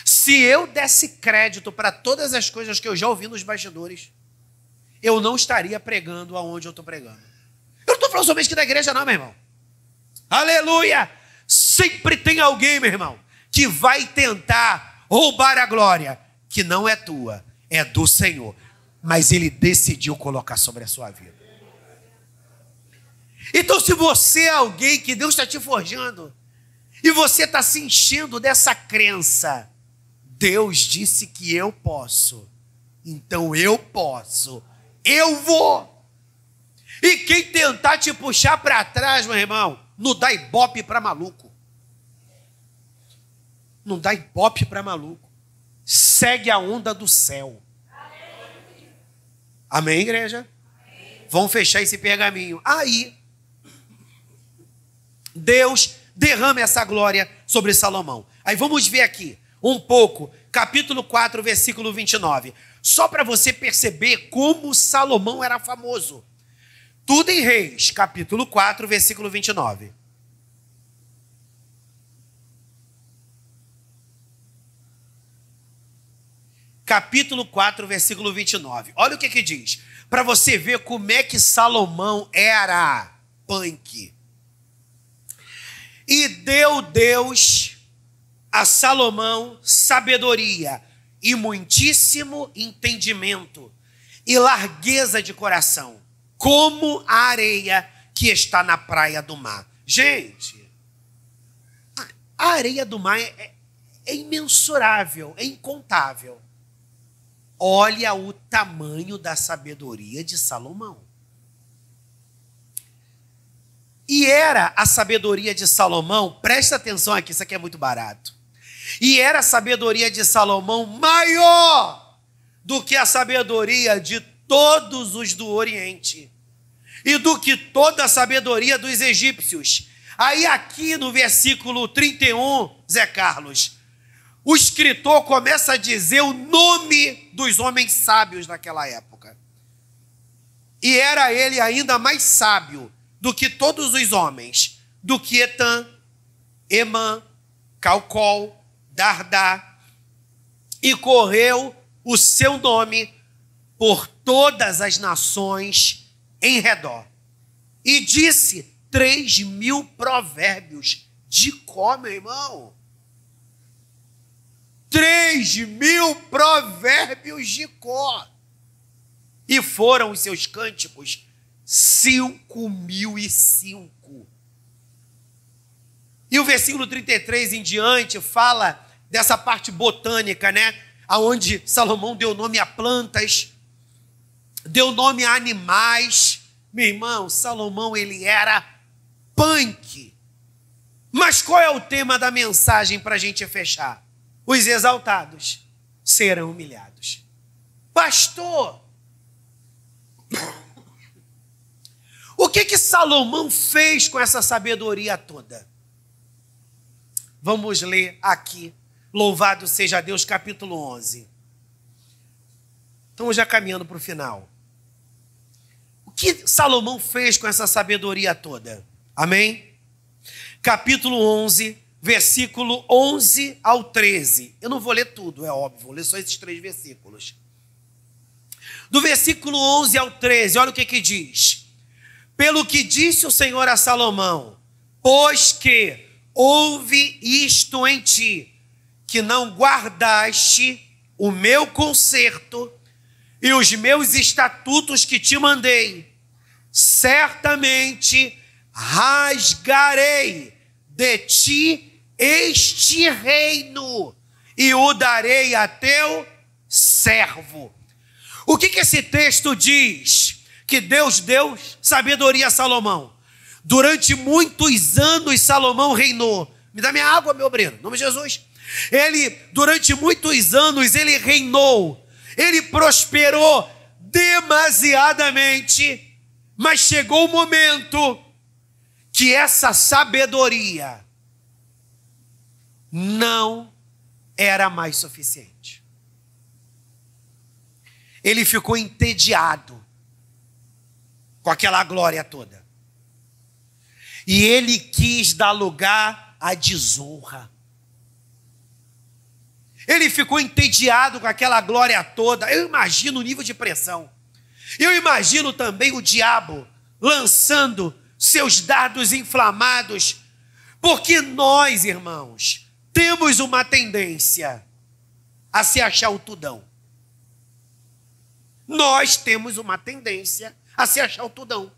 Se eu desse crédito para todas as coisas que eu já ouvi nos bastidores, eu não estaria pregando aonde eu estou pregando. Eu não estou falando somente aqui da igreja não, meu irmão. Aleluia! Sempre tem alguém, meu irmão, que vai tentar roubar a glória, que não é tua, é do Senhor. Mas Ele decidiu colocar sobre a sua vida. Então, se você é alguém que Deus está te forjando, e você está se enchendo dessa crença, Deus disse que eu posso, então eu posso, eu vou. E quem tentar te puxar para trás, meu irmão, não dá ibope para maluco. Não dá ibope para maluco. Segue a onda do céu. Amém, igreja? Vamos fechar esse pergaminho. Aí, Deus derrama essa glória sobre Salomão. Aí vamos ver aqui um pouco, capítulo 4, versículo 29. Só para você perceber como Salomão era famoso. Tudo em Reis, capítulo 4, versículo 29. Capítulo 4, versículo 29. Olha o que diz. Para você ver como é que Salomão era punk. E deu Deus a Salomão sabedoria e muitíssimo entendimento e largueza de coração, como a areia que está na praia do mar. Gente, a areia do mar é imensurável, é incontável. Olha o tamanho da sabedoria de Salomão. E era a sabedoria de Salomão, presta atenção aqui, isso aqui é muito barato. E era a sabedoria de Salomão maior do que a sabedoria de todos os do Oriente e do que toda a sabedoria dos egípcios. Aí aqui no versículo 31, Zé Carlos, o escritor começa a dizer o nome dos homens sábios naquela época. E era ele ainda mais sábio do que todos os homens, do que Etan, Emã, Calcol, Dardá, e correu o seu nome por todas as nações em redor. E disse 3.000 provérbios de có, meu irmão. 3.000 provérbios de có. E foram os seus cânticos 5.005. E o versículo 33 em diante fala dessa parte botânica, né? Aonde Salomão deu nome a plantas, deu nome a animais. Meu irmão, Salomão, ele era punk. Mas qual é o tema da mensagem para a gente fechar? Os exaltados serão humilhados. Pastor, o que Salomão fez com essa sabedoria toda? Vamos ler aqui, louvado seja Deus, capítulo 11. Estamos já caminhando para o final. O que Salomão fez com essa sabedoria toda? Amém? Capítulo 11, versículo 11 ao 13. Eu não vou ler tudo, é óbvio, vou ler só esses 3 versículos. Do versículo 11 ao 13, olha o que diz. Pelo que disse o Senhor a Salomão, pois que houve isto em ti, que não guardaste o meu concerto e os meus estatutos que te mandei, certamente rasgarei de ti este reino e o darei a teu servo. O que esse texto diz? Que Deus deu sabedoria a Salomão. Durante muitos anos Salomão reinou. Me dá minha água, meu obreiro, em nome de Jesus. Durante muitos anos ele reinou. Ele prosperou demasiadamente. Mas chegou o momento que essa sabedoria não era mais suficiente. Ele ficou entediado com aquela glória toda. E ele quis dar lugar à desonra. Ele ficou entediado com aquela glória toda. Eu imagino o nível de pressão. Eu imagino também o diabo lançando seus dardos inflamados. Porque nós, irmãos, temos uma tendência a se achar o tudão. Nós temos uma tendência a se achar o tudão.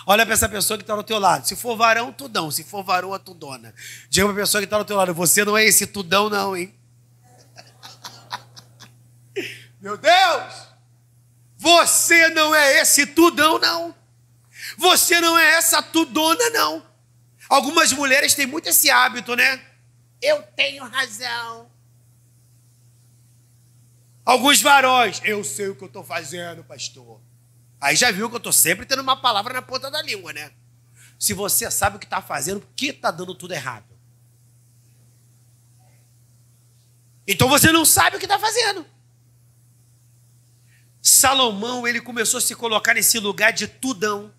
Olha para essa pessoa que está ao teu lado. Se for varão, tudão. Se for varoa, tudona. Diga para a pessoa que está ao teu lado, você não é esse tudão não, hein? Meu Deus! Você não é esse tudão não. Você não é essa tudona não. Algumas mulheres têm muito esse hábito, né? Eu tenho razão. Alguns varões, eu sei o que eu estou fazendo, pastor. Aí já viu que eu estou sempre tendo uma palavra na ponta da língua, né? Se você sabe o que está fazendo, por que está dando tudo errado? Então você não sabe o que está fazendo. Salomão, ele começou a se colocar nesse lugar de tudão.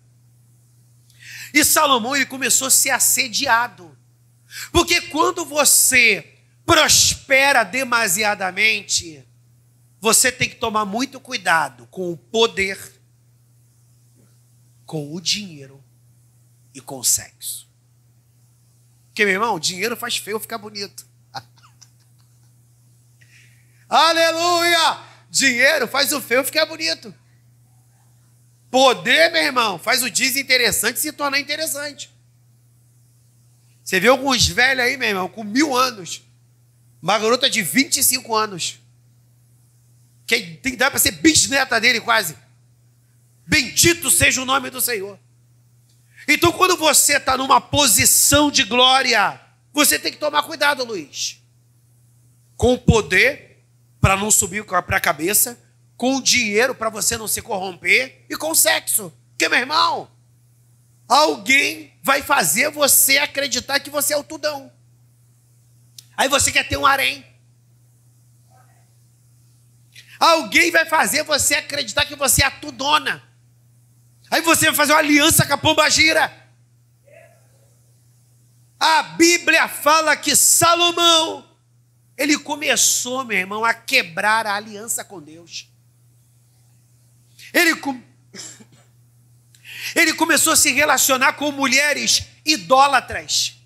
E Salomão, ele começou a ser assediado. Porque quando você prospera demasiadamente, você tem que tomar muito cuidado com o poder, com o dinheiro e com o sexo. Porque, meu irmão, o dinheiro faz feio ficar bonito. Aleluia! Dinheiro faz o feio ficar bonito. Poder, meu irmão, faz o desinteressante se tornar interessante. Você vê alguns velhos aí, meu irmão, com 1000 anos. Uma garota de 25 anos. Que dá para ser bisneta dele quase. Bendito seja o nome do Senhor. Então, quando você está numa posição de glória, você tem que tomar cuidado, Luiz. Com o poder, para não subir para a cabeça. Com o dinheiro, para você não se corromper. E com o sexo. Porque, meu irmão, alguém vai fazer você acreditar que você é o tudão. Aí você quer ter um harém. Alguém vai fazer você acreditar que você é a tudona. Aí você vai fazer uma aliança com a pombagira. A Bíblia fala que Salomão, ele começou, meu irmão, a quebrar a aliança com Deus. Ele começou a se relacionar com mulheres idólatras.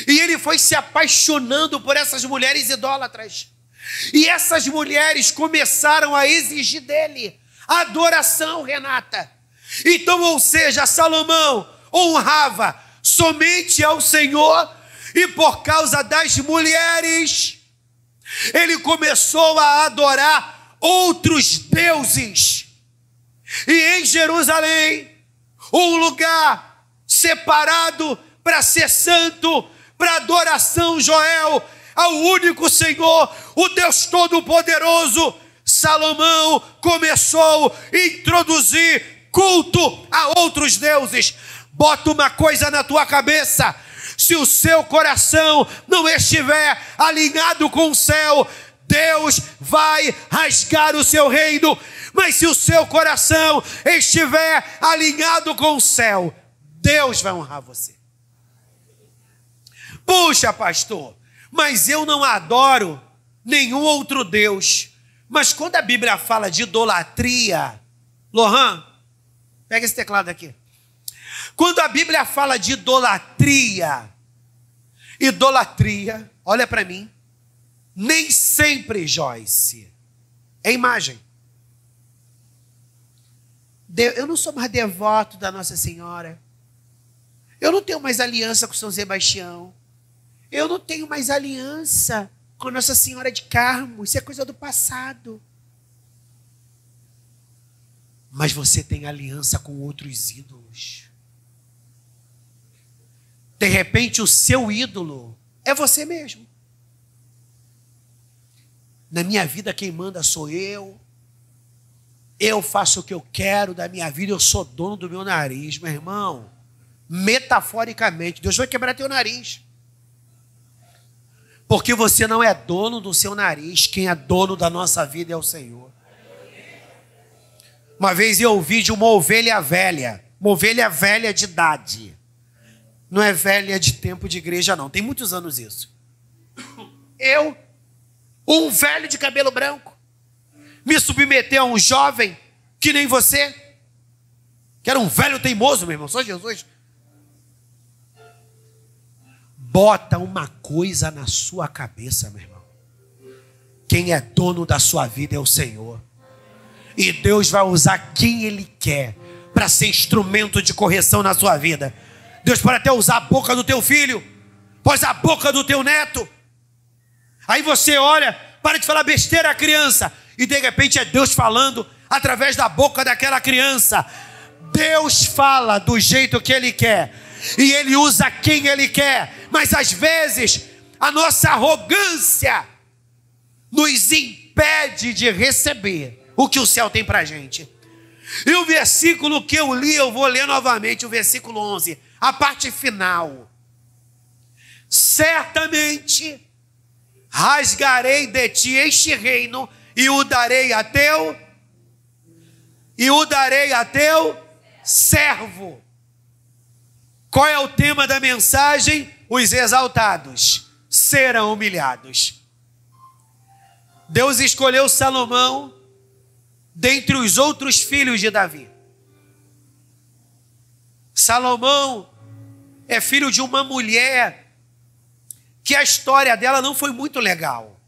E ele foi se apaixonando por essas mulheres idólatras. E essas mulheres começaram a exigir dele adoração, Renata. Então, ou seja, Salomão honrava somente ao Senhor, e por causa das mulheres, ele começou a adorar outros deuses. E em Jerusalém, um lugar separado para ser santo, para adoração, Joel, ao único Senhor, o Deus Todo-Poderoso, Salomão começou a introduzir culto a outros deuses. Bota uma coisa na tua cabeça: se o seu coração não estiver alinhado com o céu, Deus vai rasgar o seu reino. Mas se o seu coração estiver alinhado com o céu, Deus vai honrar você. Puxa, pastor, mas eu não adoro nenhum outro Deus. Mas quando a Bíblia fala de idolatria, Lohan, pega esse teclado aqui. Quando a Bíblia fala de idolatria, olha para mim, nem sempre, Joyce, é imagem. Eu não sou mais devoto da Nossa Senhora. Eu não tenho mais aliança com São Sebastião. Eu não tenho mais aliança com Nossa Senhora de Carmo. Isso é coisa do passado. Mas você tem aliança com outros ídolos. De repente, o seu ídolo é você mesmo. Na minha vida, quem manda sou eu. Eu faço o que eu quero da minha vida, eu sou dono do meu nariz, meu irmão. Metaforicamente, Deus vai quebrar teu nariz. Porque você não é dono do seu nariz, quem é dono da nossa vida é o Senhor. Uma vez eu ouvi de uma ovelha velha de idade. Não é velha de tempo de igreja não, tem muitos anos isso. Eu, um velho de cabelo branco, me submeter a um jovem que nem você, que era um velho teimoso, meu irmão, só Jesus. Bota uma coisa na sua cabeça, meu irmão. Quem é dono da sua vida é o Senhor. E Deus vai usar quem Ele quer para ser instrumento de correção na sua vida. Deus pode até usar a boca do teu filho, pode usar a boca do teu neto. Aí você olha, para de falar besteira à criança, e de repente é Deus falando através da boca daquela criança. Deus fala do jeito que Ele quer, e Ele usa quem Ele quer. Mas às vezes a nossa arrogância nos impede de receber o que o céu tem para a gente. E o versículo que eu li, eu vou ler novamente, o versículo 11, a parte final. Certamente rasgarei de ti este reino e o darei a teu servo. Qual é o tema da mensagem? Os exaltados serão humilhados. Deus escolheu Salomão dentre os outros filhos de Davi. Salomão é filho de uma mulher que a história dela não foi muito legal.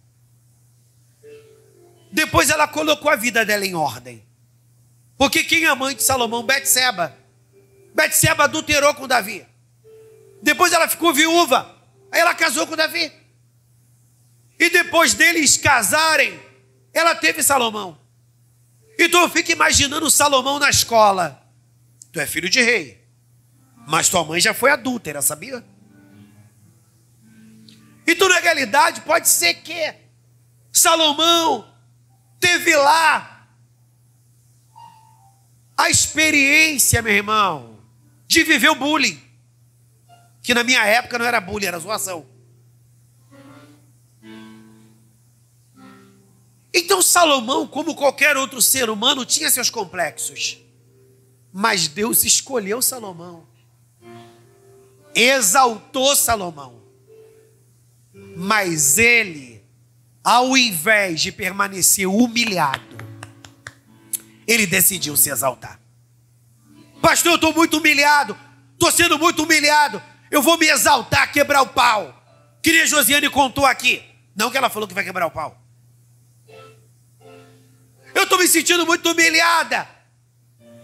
Depois ela colocou a vida dela em ordem. Porque quem é a mãe de Salomão? Betseba. Betseba adulterou com Davi. Depois ela ficou viúva. Aí ela casou com Davi. E depois deles casarem, ela teve Salomão. Então eu fico imaginando Salomão na escola. Tu é filho de rei, mas tua mãe já foi adúltera, sabia? Então na realidade pode ser que Salomão teve lá a experiência, meu irmão, de viver o bullying. Que na minha época não era bullying, era zoação. Então Salomão, como qualquer outro ser humano, tinha seus complexos. Mas Deus escolheu Salomão. Exaltou Salomão. Mas ele, ao invés de permanecer humilhado, ele decidiu se exaltar. Pastor, eu estou muito humilhado. Estou sendo muito humilhado. Eu vou me exaltar, quebrar o pau. Que nem a Josiane contou aqui. Não que ela falou que vai quebrar o pau. Eu estou me sentindo muito humilhada.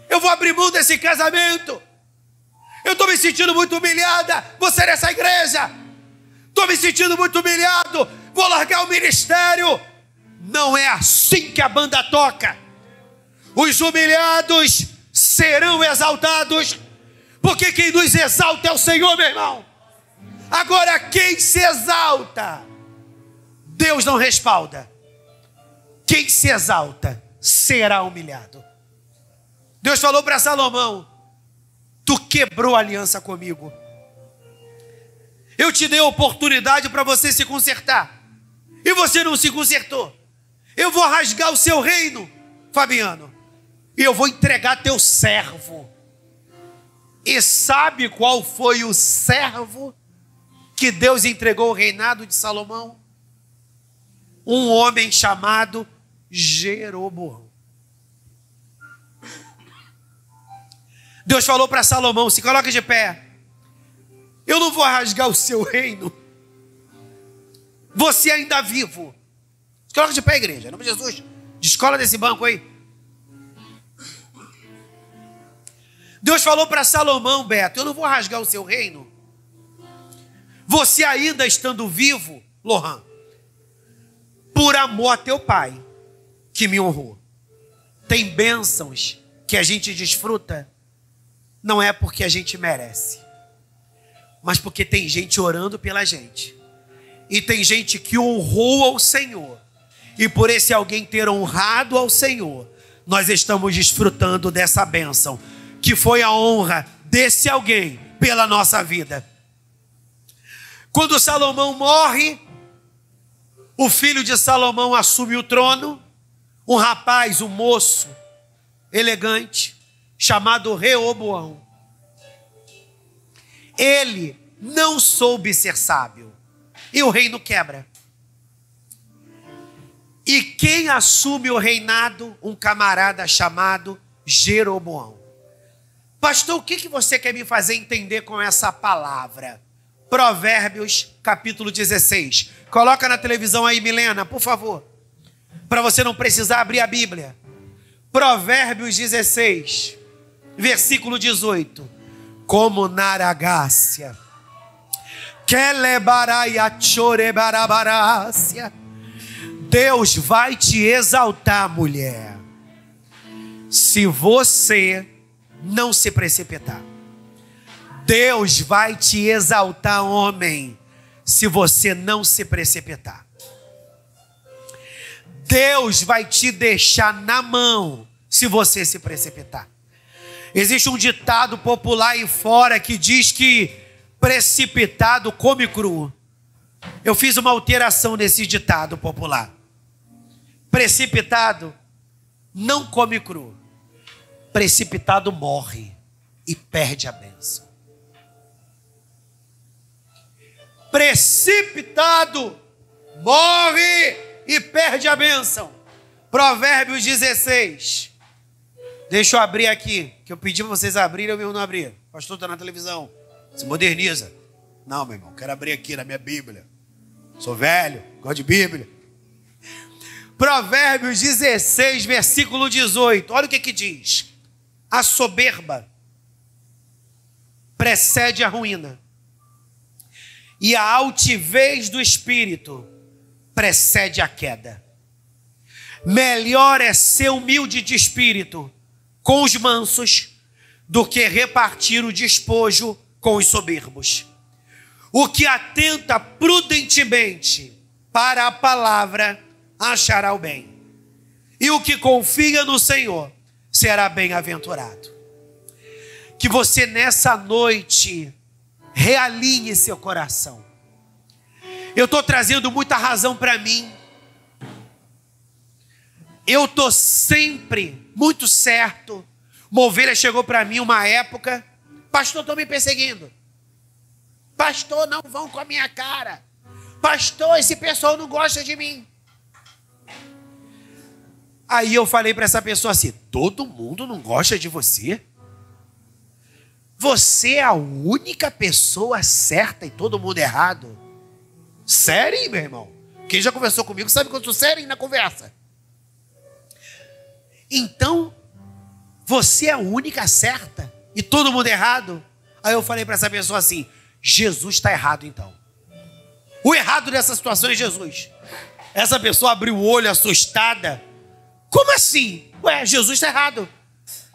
Eu vou abrir mão desse casamento. Eu estou me sentindo muito humilhada. Vou sair dessa igreja. Estou me sentindo muito humilhado. Vou largar o ministério. Não é assim que a banda toca. Os humilhados serão exaltados. Porque quem nos exalta é o Senhor, meu irmão. Agora quem se exalta, Deus não respalda. Quem se exalta será humilhado. Deus falou para Salomão: tu quebrou a aliança comigo. Eu te dei a oportunidade para você se consertar. E você não se consertou. Eu vou rasgar o seu reino, Fabiano. E eu vou entregar teu servo. E sabe qual foi o servo que Deus entregou o reinado de Salomão? Um homem chamado Jeroboão. Deus falou para Salomão: se coloque de pé. Eu não vou rasgar o seu reino. Você ainda vivo. Se coloque de pé, igreja. Em nome de Jesus. Descola desse banco aí. Deus falou para Salomão: Beto, eu não vou rasgar o seu reino. Você ainda estando vivo, Lohan, por amor a teu pai, que me honrou. Tem bênçãos que a gente desfruta, não é porque a gente merece, mas porque tem gente orando pela gente. E tem gente que honrou ao Senhor. E por esse alguém ter honrado ao Senhor, nós estamos desfrutando dessa bênção, que foi a honra desse alguém pela nossa vida. Quando Salomão morre, o filho de Salomão assume o trono, um rapaz, um moço elegante, chamado Reoboão. Ele não soube ser sábio, e o reino quebra. E quem assume o reinado? Um camarada chamado Jeroboão. Pastor, o que você quer me fazer entender com essa palavra? Provérbios, capítulo 16. Coloca na televisão aí, Milena, por favor. Para você não precisar abrir a Bíblia. Provérbios 16, versículo 18. Como Naragácia, Kelebaraia chorebarabarácia. Deus vai te exaltar, mulher, se você não se precipitar. Deus vai te exaltar, homem, se você não se precipitar. Deus vai te deixar na mão se você se precipitar. Existe um ditado popular aí fora que diz que precipitado come cru. Eu fiz uma alteração nesse ditado popular. Precipitado não come cru. Precipitado morre e perde a bênção. Precipitado morre e perde a bênção. Provérbios 16. Deixa eu abrir aqui, que eu pedi para vocês abrirem, eu mesmo não abri. O pastor está na televisão. Se moderniza. Não, meu irmão, quero abrir aqui na minha Bíblia. Sou velho, gosto de Bíblia. Provérbios 16, versículo 18. Olha o que diz. A soberba precede a ruína, e a altivez do espírito precede a queda. Melhor é ser humilde de espírito com os mansos do que repartir o despojo com os soberbos. O que atenta prudentemente para a palavra achará o bem, e o que confia no Senhor será bem-aventurado. Que você nessa noite realinhe seu coração. Eu estou trazendo muita razão para mim. Eu estou sempre muito certo. Uma ovelha chegou para mim uma época: pastor, estou me perseguindo. Pastor, não vão com a minha cara. Pastor, esse pessoal não gosta de mim. Aí eu falei para essa pessoa assim: todo mundo não gosta de você? Você é a única pessoa certa e todo mundo errado? Sério, meu irmão? Quem já conversou comigo sabe que eu sou sério na conversa. Então, você é a única certa e todo mundo errado? Aí eu falei para essa pessoa assim: Jesus está errado então. O errado dessa situação é Jesus. Essa pessoa abriu o olho assustada. Como assim? Ué, Jesus está errado.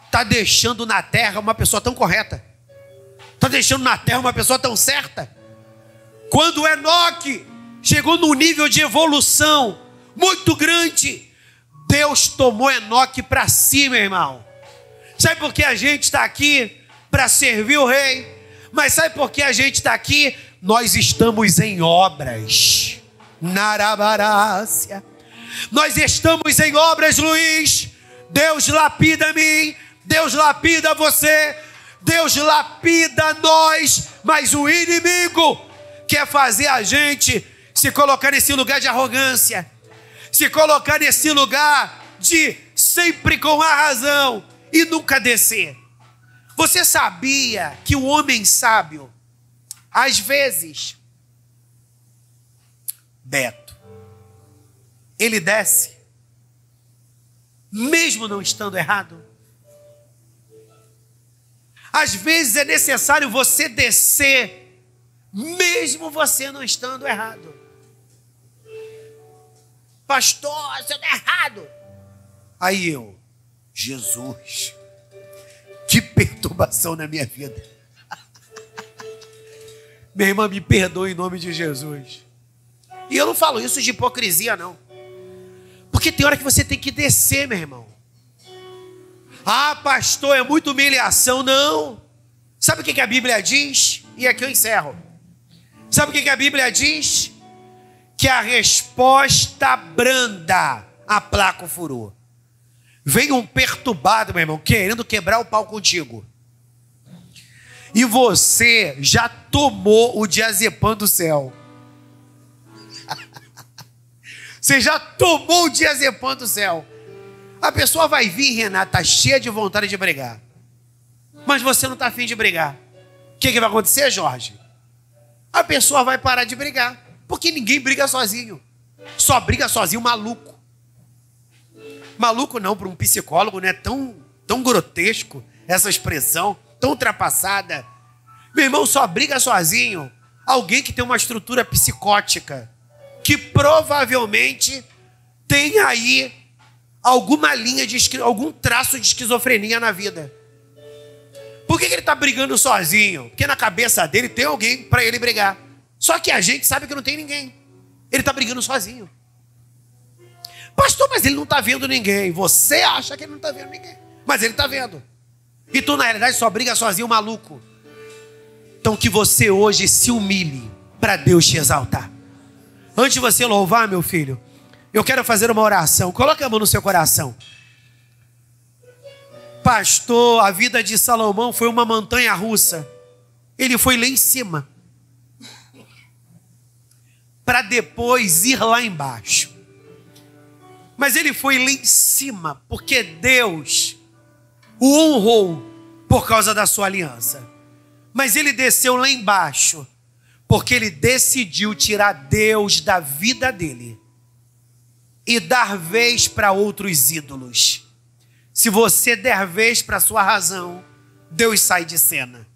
Está deixando na terra uma pessoa tão correta. Está deixando na terra uma pessoa tão certa. Quando Enoque chegou num nível de evolução muito grande, Deus tomou Enoque para si, meu irmão. Sabe por que a gente está aqui? Para servir o rei. Mas sabe por que a gente está aqui? Nós estamos em obras. Narabarácia. Nós estamos em obras, Luiz. Deus lapida mim, Deus lapida você, Deus lapida nós. Mas o inimigo quer fazer a gente se colocar nesse lugar de arrogância, se colocar nesse lugar de sempre com a razão e nunca descer. Você sabia que o homem sábio, às vezes, Beto, ele desce, mesmo não estando errado? Às vezes é necessário você descer, mesmo você não estando errado. Pastor, você está errado. Aí eu, Jesus, que perturbação na minha vida. Minha irmã, me perdoe em nome de Jesus. E eu não falo isso de hipocrisia, não. Porque tem hora que você tem que descer, meu irmão. Ah, pastor, é muita humilhação. Não. Sabe o que a Bíblia diz? E aqui eu encerro. Sabe o que a Bíblia diz? que a resposta branda aplaca o furor. Vem um perturbado, meu irmão, querendo quebrar o pau contigo. E você já tomou o diazepam do céu. Você já tomou o diazepam do céu. A pessoa vai vir, Renata, cheia de vontade de brigar. Mas você não está afim de brigar. O que vai acontecer, Jorge? A pessoa vai parar de brigar. Porque ninguém briga sozinho. Só briga sozinho maluco. Maluco não, para um psicólogo, né? Tão grotesco essa expressão, tão ultrapassada. Meu irmão, só briga sozinho alguém que tem uma estrutura psicótica, que provavelmente tem aí alguma linha algum traço de esquizofrenia na vida. Por que ele está brigando sozinho? Porque na cabeça dele tem alguém para ele brigar. Só que a gente sabe que não tem ninguém. Ele está brigando sozinho. Pastor, mas ele não está vendo ninguém. Você acha que ele não está vendo ninguém, mas ele está vendo. E tu, na realidade, só briga sozinho, maluco. Então que você hoje se humilhe para Deus te exaltar. Antes de você louvar, meu filho, eu quero fazer uma oração. Coloque a mão no seu coração. Pastor, a vida de Salomão foi uma montanha russa. Ele foi lá em cima, para depois ir lá embaixo. Mas ele foi lá em cima, porque Deus o honrou por causa da sua aliança. Mas ele desceu lá embaixo, porque ele decidiu tirar Deus da vida dele e dar vez para outros ídolos. Se você der vez para a sua razão, Deus sai de cena.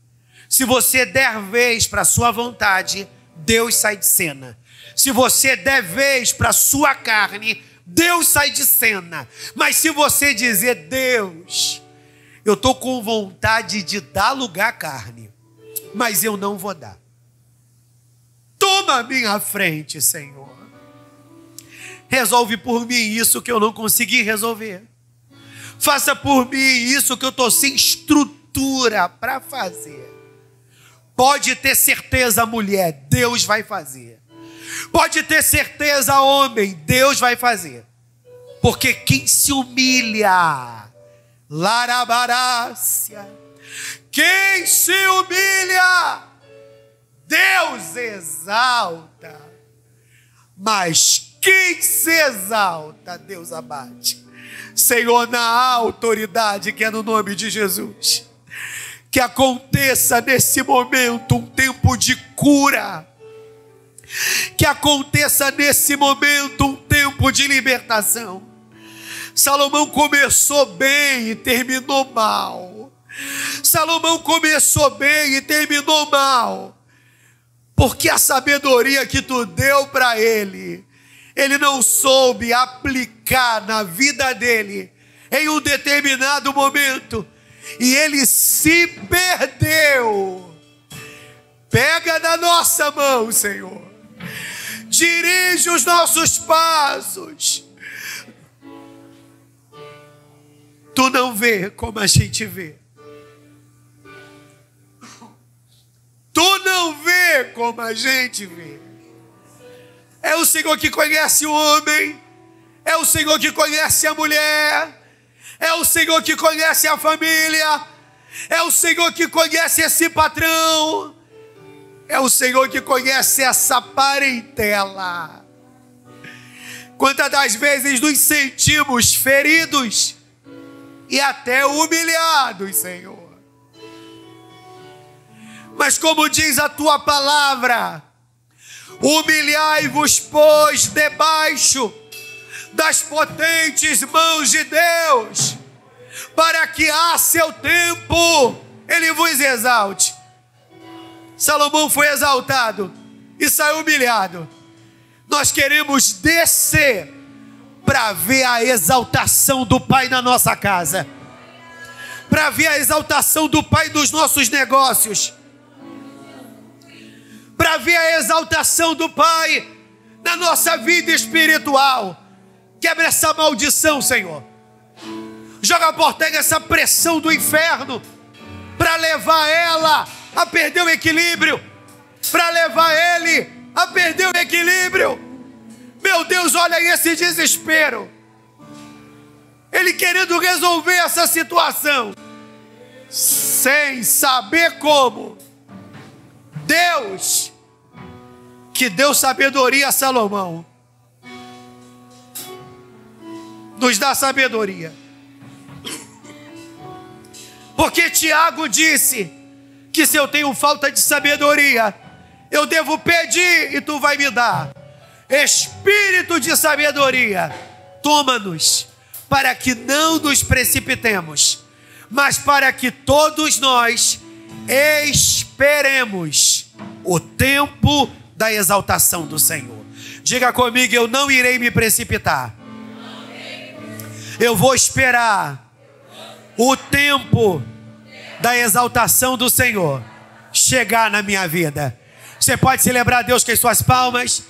Se você der vez para a sua vontade, Deus sai de cena. Se você der vez para a sua carne, Deus sai de cena. Mas se você dizer, Deus, eu estou com vontade de dar lugar à carne, mas eu não vou dar. Toma a minha frente, Senhor. Resolve por mim isso que eu não consegui resolver. Faça por mim isso que eu estou sem estrutura para fazer. Pode ter certeza, mulher, Deus vai fazer. Pode ter certeza, homem, Deus vai fazer. Porque quem se humilha, larabarácia, quem se humilha, Deus exalta. Mas quem se exalta, Deus abate. Senhor, na autoridade que é no nome de Jesus, que aconteça nesse momento um tempo de cura. Que aconteça nesse momento um tempo de libertação. Salomão começou bem e terminou mal. Salomão começou bem e terminou mal. Porque a sabedoria que tu deu para ele, ele não soube aplicar na vida dele em um determinado momento. E ele se perdeu. Pega na nossa mão, Senhor. Dirige os nossos passos. Tu não vê como a gente vê. Tu não vê como a gente vê. É o Senhor que conhece o homem. É o Senhor que conhece a mulher. É o Senhor que conhece a família. É o Senhor que conhece esse patrão. É o Senhor que conhece essa parentela. Quantas das vezes nos sentimos feridos e até humilhados, Senhor. Mas como diz a tua palavra, humilhai-vos, pois, debaixo das potentes mãos de Deus, para que a seu tempo Ele vos exalte. Salomão foi exaltado e saiu humilhado. Nós queremos descer para ver a exaltação do Pai na nossa casa, para ver a exaltação do Pai nos nossos negócios, para ver a exaltação do Pai na nossa vida espiritual. Quebra essa maldição, Senhor. Joga por terra essa pressão do inferno, para levar ela a perder o equilíbrio, para levar ele a perder o equilíbrio. Meu Deus, olha esse desespero. Ele querendo resolver essa situação, sem saber como. Deus, que deu sabedoria a Salomão, nos dá sabedoria. Porque Tiago disse que se eu tenho falta de sabedoria, eu devo pedir e tu vai me dar. Espírito de sabedoria, toma-nos, para que não nos precipitemos, mas para que todos nós esperemos o tempo da exaltação do Senhor. Diga comigo, eu não irei me precipitar. Eu vou esperar o tempo da exaltação do Senhor chegar na minha vida. Você pode celebrar a Deus com as suas palmas.